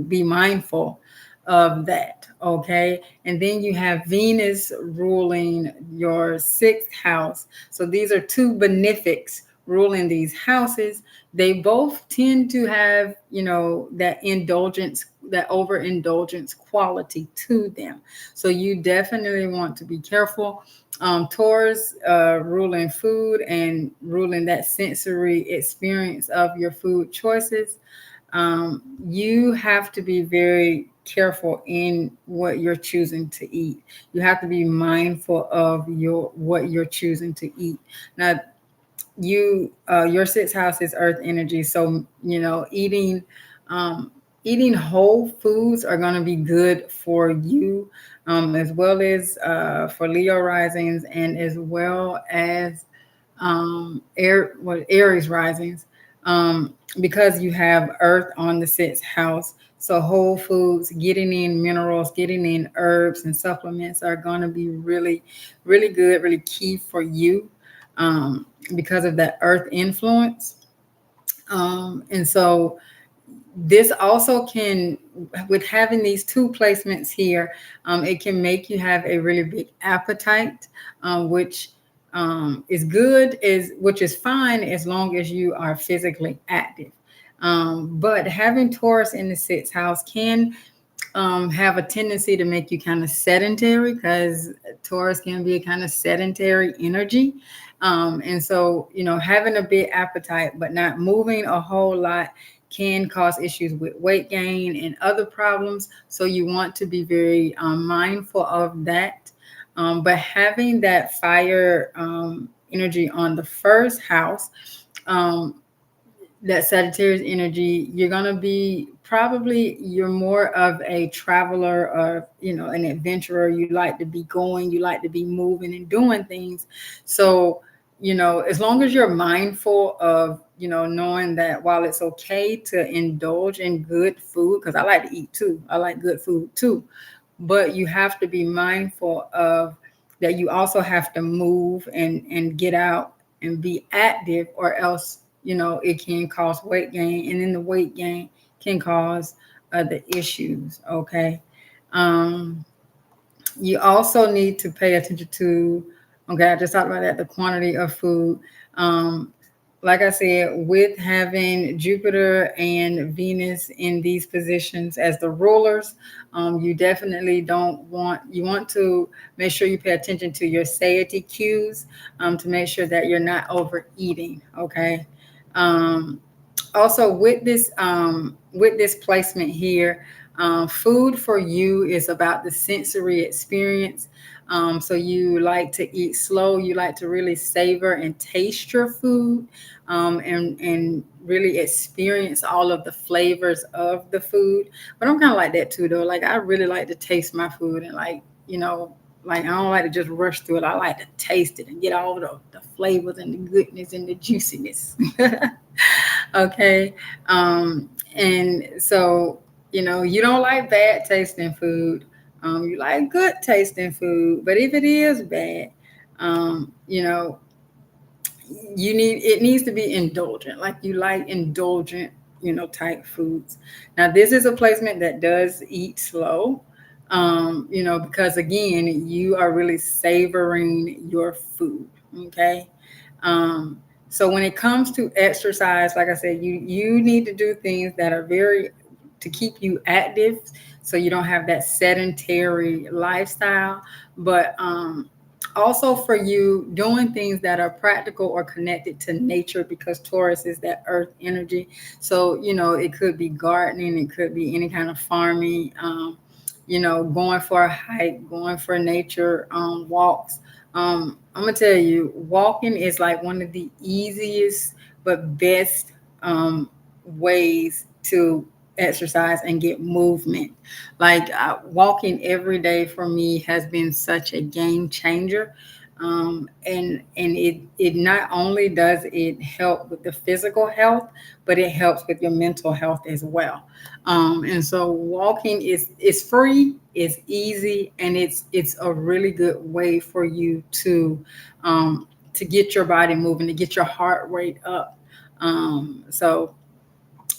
S1: be mindful of that. Okay. And then you have Venus ruling your sixth house. So these are two benefics ruling these houses. They both tend to have, that indulgence, that overindulgence quality to them. So you definitely want to be careful. Taurus ruling food and ruling that sensory experience of your food choices. You have to be very careful in what you're choosing to eat. You have to be mindful of what you're choosing to eat. Now, your sixth house is earth energy, so eating whole foods are going to be good for you, as well as for Leo risings, and as well as Aries risings, because you have earth on the sixth house. So whole foods, getting in minerals, getting in herbs and supplements are going to be really, really good, really key for you, because of that earth influence. And so This also can, with having these two placements here, it can make you have a really big appetite, which is good, which is fine as long as you are physically active. But having Taurus in the sixth house can have a tendency to make you kind of sedentary, because Taurus can be a kind of sedentary energy. And so, having a big appetite but not moving a whole lot can cause issues with weight gain and other problems. So you want to be very mindful of that. But having that fire energy on the first house, that Sagittarius energy, you're going to be you're more of a traveler, or, an adventurer. You like to be going, you like to be moving and doing things. So, as long as you're mindful of, knowing that while it's okay to indulge in good food, because I like to eat too, I like good food too, but you have to be mindful of that. You also have to move and get out and be active, or else, it can cause weight gain, and then the weight gain can cause other issues. Okay. You also need to pay attention to, okay, I just talked about that, the quantity of food. Like I said, with having Jupiter and Venus in these positions as the rulers, you definitely you want to make sure you pay attention to your satiety cues, to make sure that you're not overeating. Okay. Also, with this placement here, food for you is about the sensory experience. So you like to eat slow. You like to really savor and taste your food, and really experience all of the flavors of the food. But I'm kind of like that too, though. Like, I really like to taste my food, and like, I don't like to just rush through it. I like to taste it and get all the flavors and the goodness and the juiciness. Okay. And so, you don't like bad tasting food. You like good tasting food. But if it is bad, it needs to be indulgent. Like, you like indulgent, type foods. Now, this is a placement that does eat slow. Because again, you are really savoring your food. Okay. So when it comes to exercise, like I said, you need to do things that are to keep you active, so you don't have that sedentary lifestyle. But also for you, doing things that are practical or connected to nature, because Taurus is that earth energy. So, it could be gardening, it could be any kind of farming, going for a hike, going for nature walks. I'm gonna tell you, walking is like one of the easiest but best ways to exercise and get movement. Like, walking every day for me has been such a game changer. And it not only does it help with the physical health, but it helps with your mental health as well. And so walking is free, it's easy, and it's a really good way for you to get your body moving, to get your heart rate up. So,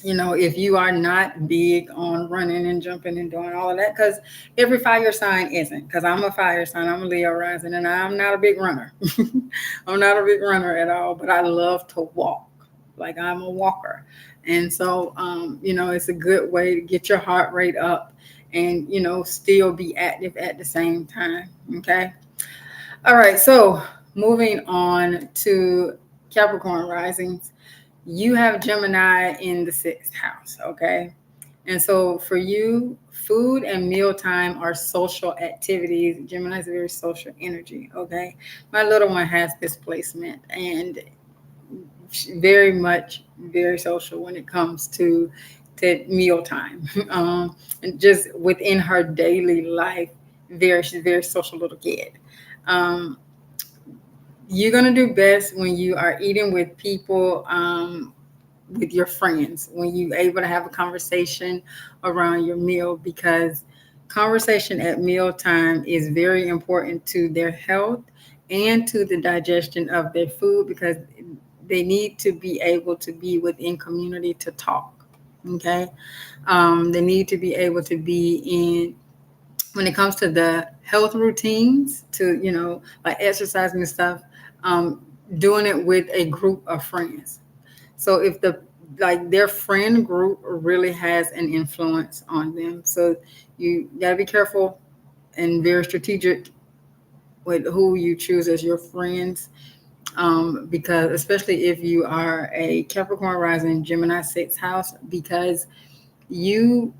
S1: if you are not big on running and jumping and doing all of that, because every fire sign isn't, because I'm a fire sign, I'm a Leo rising, and I'm not a big runner. I'm not a big runner at all, but I love to walk. Like, I'm a walker. And so, it's a good way to get your heart rate up and, still be active at the same time. Okay. All right. So moving on to Capricorn risings. You have Gemini in the sixth house, okay? And so for you, food and mealtime are social activities. Gemini is a very social energy, okay? My little one has this placement, and very social when it comes to mealtime. And just within her daily life, she's a very social little kid. Um, you're going to do best when you are eating with people, with your friends, when you're able to have a conversation around your meal, because conversation at mealtime is very important to their health and to the digestion of their food, because they need to be able to be within community to talk. Okay. They need to be able to be in, when it comes to the health routines, to, like exercising and stuff, doing it with a group of friends. So if their friend group really has an influence on them. So you gotta be careful and very strategic with who you choose as your friends. Because especially if you are a Capricorn rising, Gemini sixth house, because you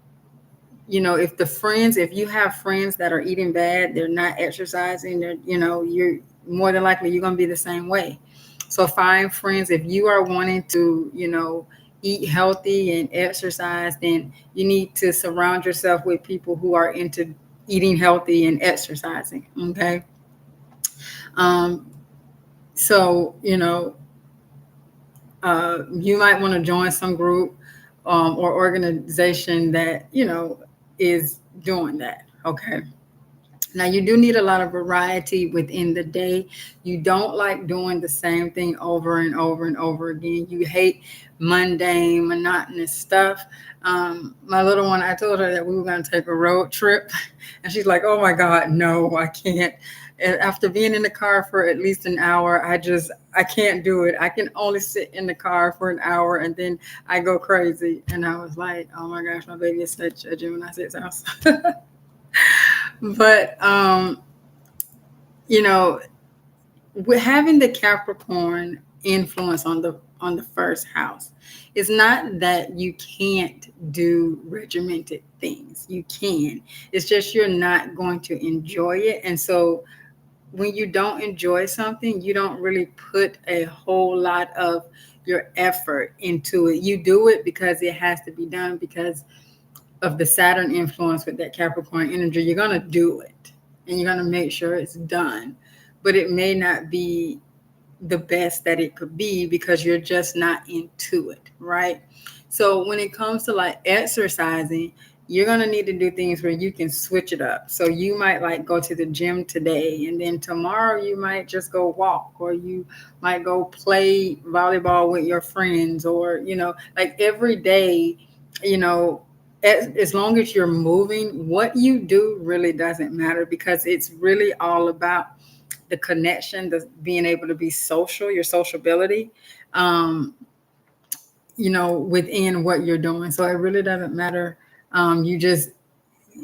S1: if you have friends that are eating bad, they're not exercising, you're more than likely you're going to be the same way. So find friends. If you are wanting to, eat healthy and exercise, then you need to surround yourself with people who are into eating healthy and exercising. Okay. Um, so, you might want to join some group, or organization that, is doing that. Okay. Now, you do need a lot of variety within the day. You don't like doing the same thing over and over and over again. You hate mundane, monotonous stuff. My little one, I told her that we were going to take a road trip, and she's like, "Oh my God, no, I can't." And after being in the car for at least an hour, I can't do it. I can only sit in the car for an hour, and then I go crazy. And I was like, "Oh my gosh, my baby is such a Gemini sixth house." But you know, with having the Capricorn influence on the first house, it's not that you can't do regimented things. You can. It's just you're not going to enjoy it. And so when you don't enjoy something, you don't really put a whole lot of your effort into it. You do it because it has to be done, because of the Saturn influence with that Capricorn energy. You're going to do it and you're going to make sure it's done, but it may not be the best that it could be because you're just not into it, right? So when it comes to like exercising, you're going to need to do things where you can switch it up. So you might like go to the gym today, and then tomorrow you might just go walk, or you might go play volleyball with your friends, or, like every day, you know, as long as you're moving, what you do really doesn't matter, because it's really all about the connection, the being able to be social, your sociability, within what you're doing. So it really doesn't matter. You just,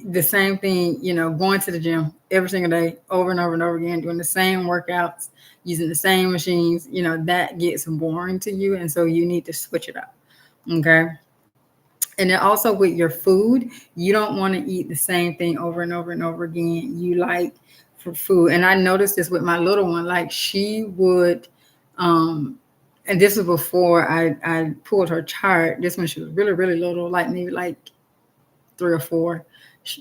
S1: the same thing, going to the gym every single day, over and over and over again, doing the same workouts, using the same machines, that gets boring to you. And so you need to switch it up. Okay. And then also with your food, you don't want to eat the same thing over and over and over again. You like for food. And I noticed this with my little one, like she would, and this was before I pulled her chart. This when she was really, really little, like maybe like 3 or 4.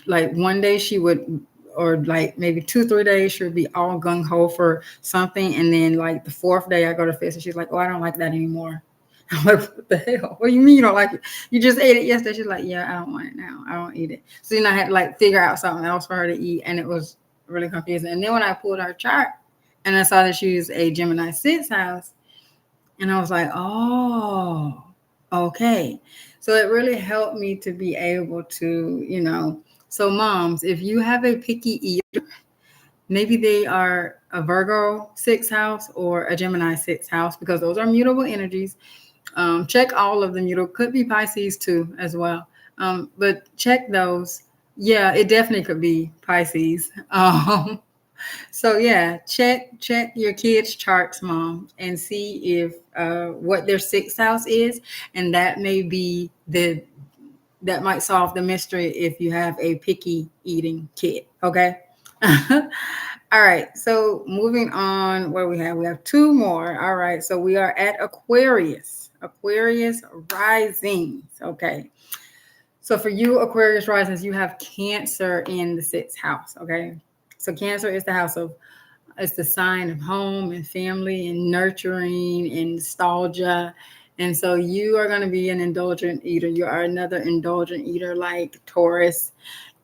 S1: Like one day she would, or like maybe 2, 3 days, she would be all gung ho for something. And then like the 4th day I go to fix it. She's like, "Oh, I don't like that anymore." I'm like, "What the hell? What do you mean you don't like it? You just ate it yesterday." She's like, "Yeah, I don't want it now. I don't eat it." So then I had to like figure out something else for her to eat. And it was really confusing. And then when I pulled her chart and I saw that she was a Gemini sixth house, and I was like, "Oh, okay." So it really helped me to be able to, so moms, if you have a picky eater, maybe they are a Virgo sixth house or a Gemini sixth house, because those are mutable energies. Check all of them. Could be Pisces too as well. But check those. Yeah, it definitely could be Pisces. So yeah, check your kids' charts, mom, and see if what their sixth house is, and that may be that might solve the mystery if you have a picky eating kid. Okay. All right. So moving on, what we have 2 more. All right. So we are at Aquarius. Aquarius risings. Okay. So for you Aquarius risings, you have Cancer in the 6th house. Okay. So Cancer is it's the sign of home and family and nurturing and nostalgia. And so you are going to be an indulgent eater. You are another indulgent eater like Taurus.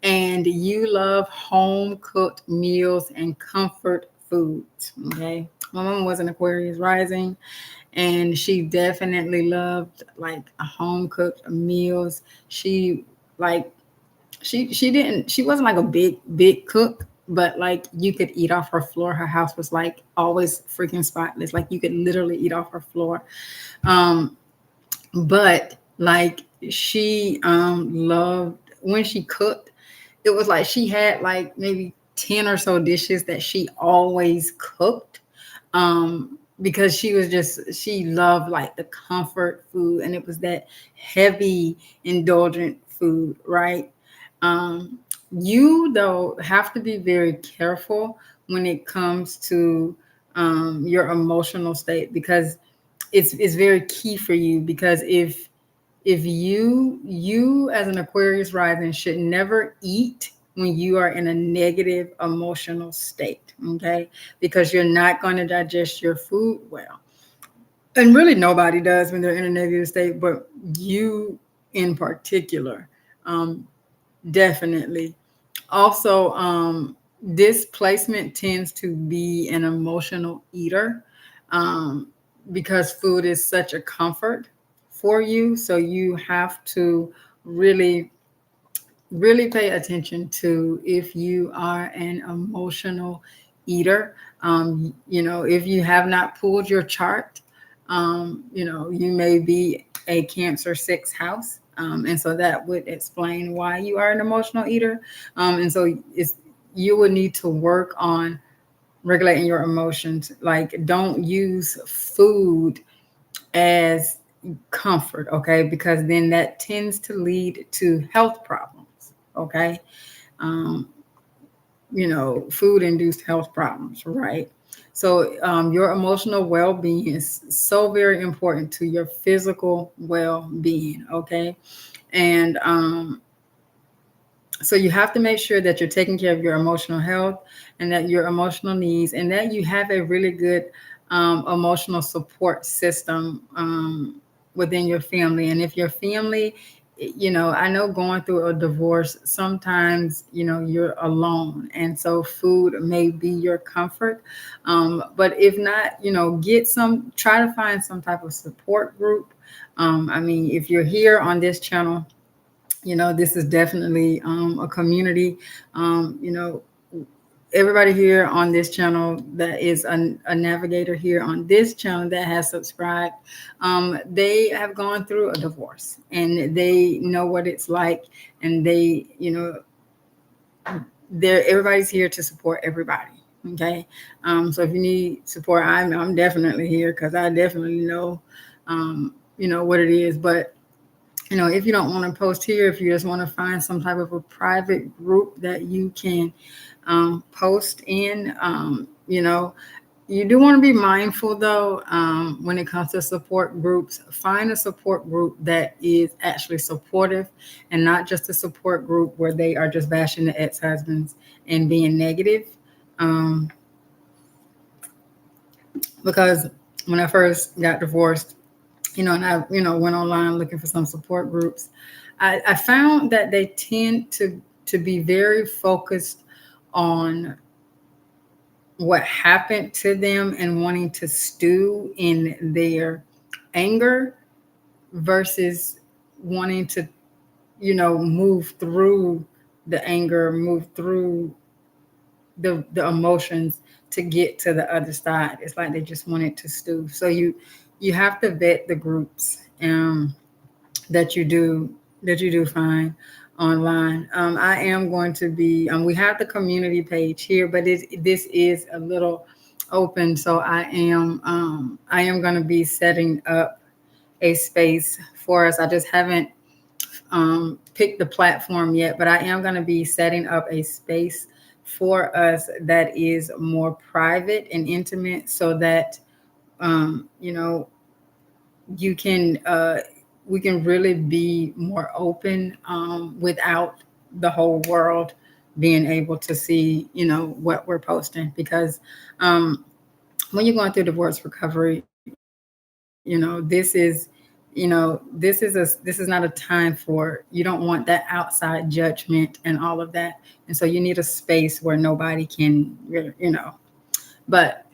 S1: And you love home cooked meals and comfort foods. Okay. My mom was an Aquarius rising. and she definitely loved like home cooked meals. She like she wasn't like a big cook, but like you could eat off her floor. Her house was like always freaking spotless. Like you could literally eat off her floor. Um, but like she loved when she cooked. It was like she had like maybe 10 or so dishes that she always cooked, because she loved like the comfort food, and it was that heavy indulgent food, right? um, you though have to be very careful when it comes to your emotional state, because it's very key for you. Because if you as an Aquarius rising should never eat when you are in a negative emotional state, okay? Because you're not going to digest your food well. And really nobody does when they're in a negative state, but you in particular, um, definitely. Also, this placement tends to be an emotional eater, um, because food is such a comfort for you. So you have to really, really pay attention to if you are an emotional eater. If you have not pulled your chart, you may be a Cancer sixth house. And so that would explain why you are an emotional eater. And so you would need to work on regulating your emotions. Like, don't use food as comfort, okay? Because then that tends to lead to health problems, okay? Um, Food induced health problems, right? So, your emotional well being is so very important to your physical well being, okay? And so, you have to make sure that you're taking care of your emotional health and that your emotional needs, and that you have a really good emotional support system within your family. And if your family, I know going through a divorce, sometimes, you're alone. And so food may be your comfort. But if not, try to find some type of support group. I mean, if you're here on this channel, this is definitely a community. Everybody here on this channel that is a navigator here on this channel that has subscribed, they have gone through a divorce and they know what it's like. And everybody's here to support everybody. Okay. So if you need support, I'm definitely here, because I definitely know, what it is. But if you don't want to post here, if you just want to find some type of a private group that you can post in, you do want to be mindful though, when it comes to support groups. Find a support group that is actually supportive, and not just a support group where they are just bashing the ex-husbands and being negative. Because when I first got divorced, and I, went online looking for some support groups, I found that they tend to be very focused on what happened to them and wanting to stew in their anger versus wanting to, move through the anger, move through the emotions to get to the other side. It's like they just wanted to stew. So you have to vet the groups that you do find online. I am going to be. We have the community page here, but this is a little open. So I am going to be setting up a space for us. I just haven't picked the platform yet, but I am going to be setting up a space for us that is more private and intimate, so that you can we can really be more open, without the whole world being able to see what we're posting. Because when you're going through divorce recovery, this is not a time for, you don't want that outside judgment and all of that. And so you need a space where nobody can, but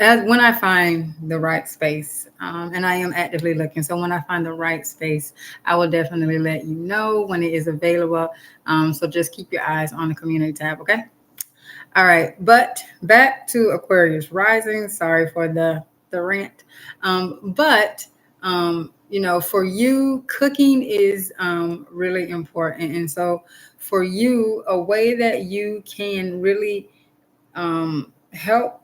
S1: as when I find the right space, and I am actively looking. So when I find the right space, I will definitely let you know when it is available. So just keep your eyes on the community tab, okay? All right, but back to Aquarius rising. Sorry for the rant, but for you, cooking is really important, and so for you, a way that you can really help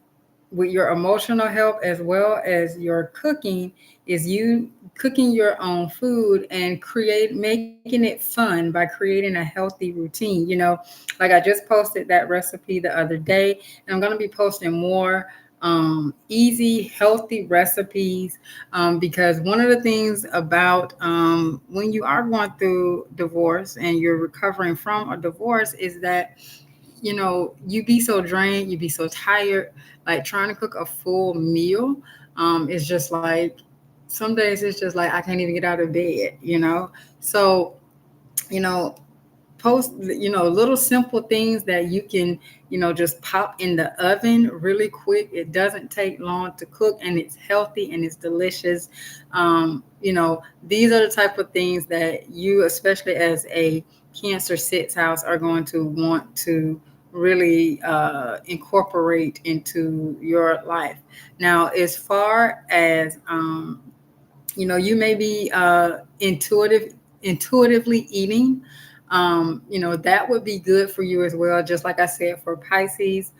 S1: with your emotional health as well as your cooking is you cooking your own food and create making it fun by creating a healthy routine. Like I just posted that recipe the other day, and I'm going to be posting more easy healthy recipes, because one of the things about when you are going through divorce and you're recovering from a divorce is that you be so drained, you be so tired, like trying to cook a full meal. Is just like some days it's just like I can't even get out of bed. So, you know, post, little simple things that you can, just pop in the oven really quick. It doesn't take long to cook and it's healthy and it's delicious. These are the type of things that you, especially as a Cancer sixth house, are going to want to really incorporate into your life. Now, as far as you may be intuitively eating. That would be good for you as well. Just like I said, for Pisces,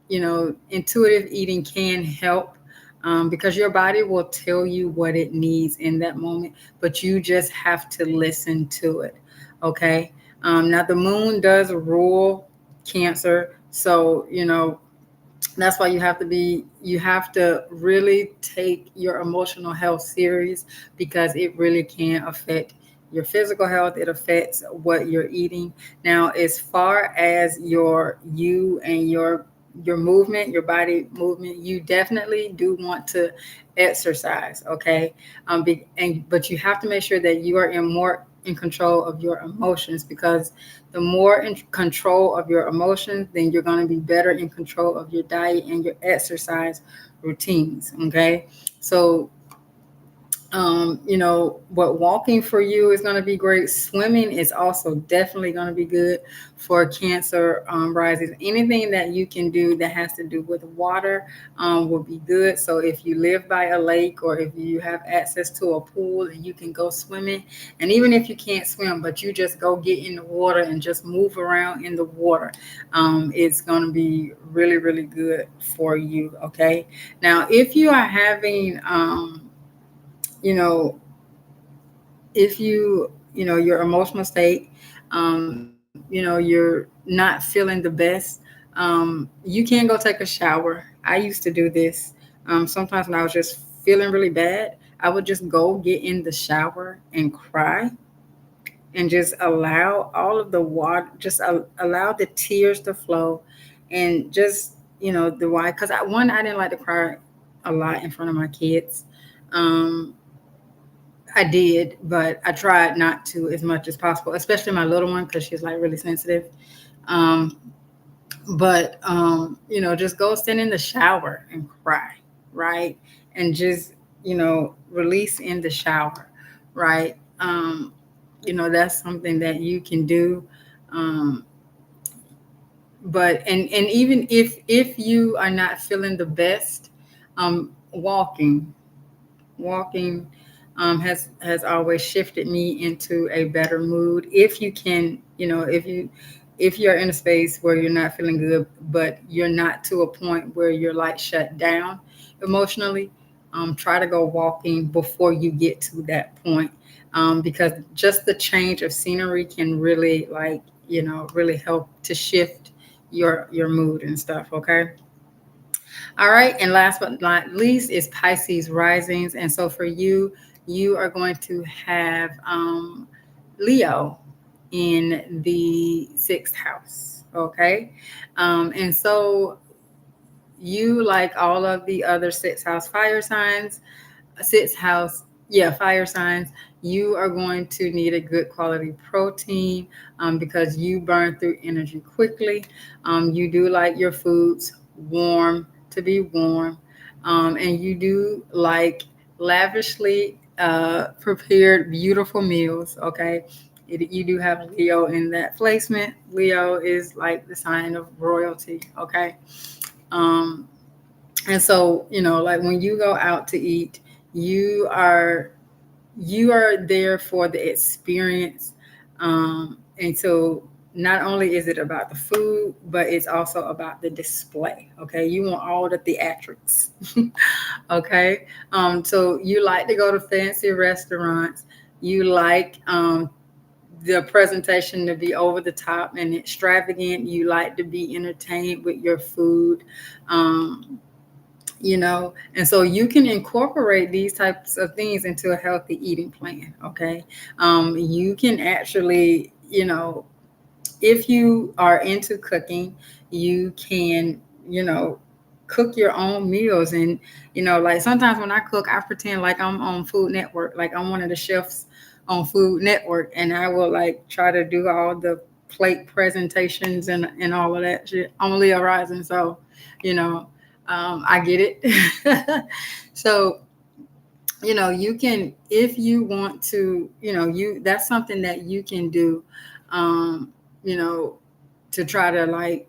S1: intuitive eating can help, because your body will tell you what it needs in that moment, but you just have to listen to it. Okay. Now the moon does rule Cancer, so that's why you have to really take your emotional health serious, because it really can affect your physical health. It affects what you're eating. Now, as far as you and your movement, your body movement, you definitely do want to exercise. Okay. But you have to make sure that you are more in control of your emotions, because the more in control of your emotions, then you're going to be better in control of your diet and your exercise routines. Okay. So what walking for you is going to be great. Swimming is also definitely going to be good for Cancer rising. Anything that you can do that has to do with water will be good. So if you live by a lake, or if you have access to a pool and you can go swimming, and even if you can't swim, but you just go get in the water and just move around in the water, it's going to be really, really good for you. Okay. Now, if you are having, you know, if your emotional state, you're not feeling the best, you can go take a shower. I used to do this. Sometimes when I was just feeling really bad, I would just go get in the shower and cry, and just allow all of the water, just allow the tears to flow, and just the why, because I didn't like to cry a lot in front of my kids. um I did, but I tried not to as much as possible, especially my little one, because she's like really sensitive. Um, but just go stand in the shower and cry, right? And just, release in the shower, right? That's something that you can do. Um, and even if you are not feeling the best, walking has always shifted me into a better mood. If you can, if you're in a space where you're not feeling good, but you're not to a point where you're like shut down emotionally, try to go walking before you get to that point, because just the change of scenery can really, like, really help to shift your mood and stuff. Okay. All right. And last but not least is Pisces risings. And so for you, you are going to have Leo in the sixth house. Okay. And so you, like all of the other sixth house fire signs, sixth house, yeah, fire signs, you are going to need a good quality protein, because you burn through energy quickly. You do like your foods warm, to be warm, and you do like lavishly prepared beautiful meals. Okay, you do have Leo in that placement. Leo is like the sign of royalty. Okay, um, and so like when you go out to eat, you are there for the experience. And so not only is it about the food, but it's also about the display. Okay, you want all the theatrics. Okay, so you like to go to fancy restaurants. You like the presentation to be over the top and extravagant. You like to be entertained with your food. And so you can incorporate these types of things into a healthy eating plan. Okay, you can actually, if you are into cooking, you can, cook your own meals. And like sometimes when I cook, I pretend like I'm on Food Network, like I'm one of the chefs on Food Network, and I will like try to do all the plate presentations and all of that shit on Leo Rising. So you know I get it. So you can, if you want to, that's something that you can do, um you know to try to like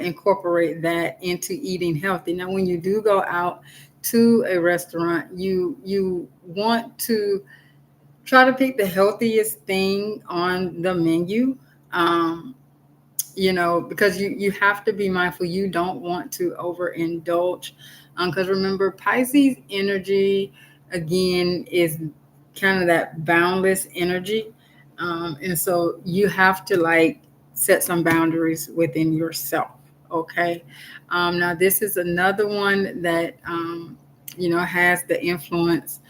S1: incorporate that into eating healthy. Now when you do go out to a restaurant, you want to try to pick the healthiest thing on the menu. Because you have to be mindful. You don't want to overindulge, because remember, Pisces energy again is kind of that boundless energy, and so you have to like set some boundaries within yourself. Okay, now this is another one that has the influence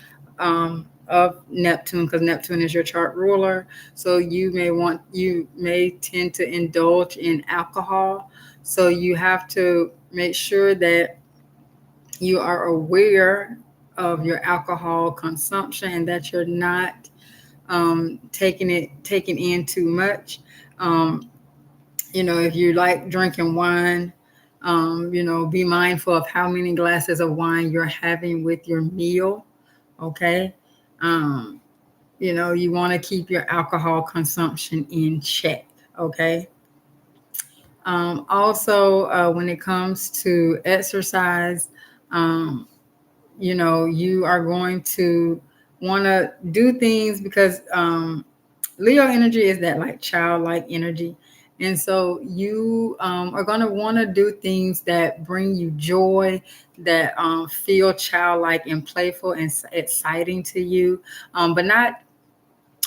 S1: of Neptune, because Neptune is your chart ruler. So you may tend to indulge in alcohol. So you have to make sure that you are aware of your alcohol consumption and that you're not taking in too much. Um, if you like drinking wine, be mindful of how many glasses of wine you're having with your meal. Okay. Um, you want to keep your alcohol consumption in check. Okay. Also, when it comes to exercise, um, you are going to want to do things because Leo energy is that like childlike energy. And so you are going to want to do things that bring you joy, that feel childlike and playful and exciting to you, but not,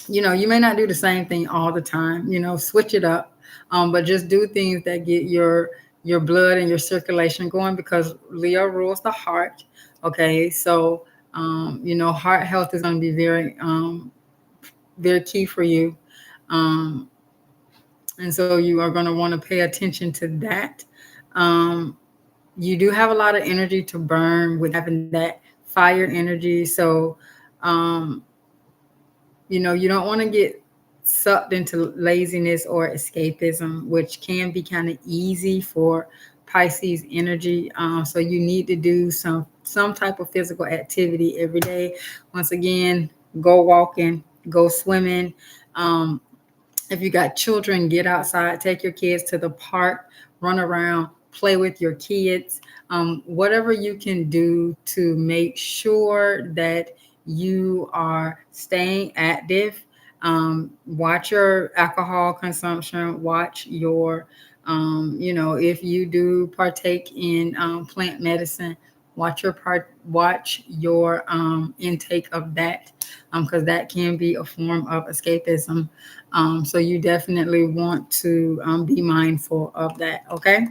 S1: you may not do the same thing all the time, switch it up, but just do things that get your blood and your circulation going, because Leo rules the heart. Okay, so heart health is going to be very key for you. Um, and so you are going to want to pay attention to that. Um, you do have a lot of energy to burn with having that fire energy. So, um, you don't want to get sucked into laziness or escapism, which can be kind of easy for Pisces energy. So you need to do some type of physical activity every day. Once again, go walking, go swimming. If you got children, get outside, take your kids to the park, run around, play with your kids. Whatever you can do to make sure that you are staying active. Watch your alcohol consumption, watch your, if you do partake in plant medicine, watch your intake of that, because that can be a form of escapism. So you definitely want to be mindful of that. Okay.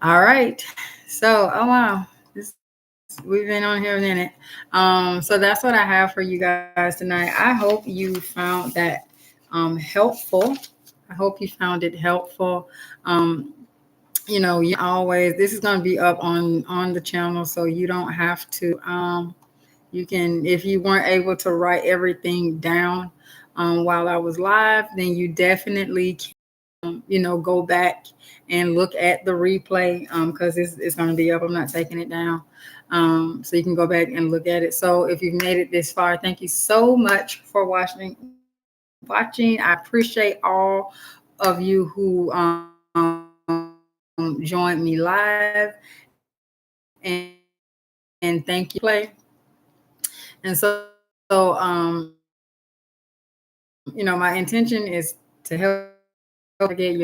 S1: All right. So, oh wow, we've been on here a minute. So that's what I have for you guys tonight. I hope you found that helpful. I hope you found it helpful. You always, this is going to be up on the channel, so you don't have to. You can, if you weren't able to write everything down while I was live, then you definitely go back and look at the replay, because it's going to be up. I'm not taking it down. So you can go back and look at it. So if you've made it this far, thank you so much for watching. I appreciate all of you who joined me live, and thank you play. And so my intention is to help get your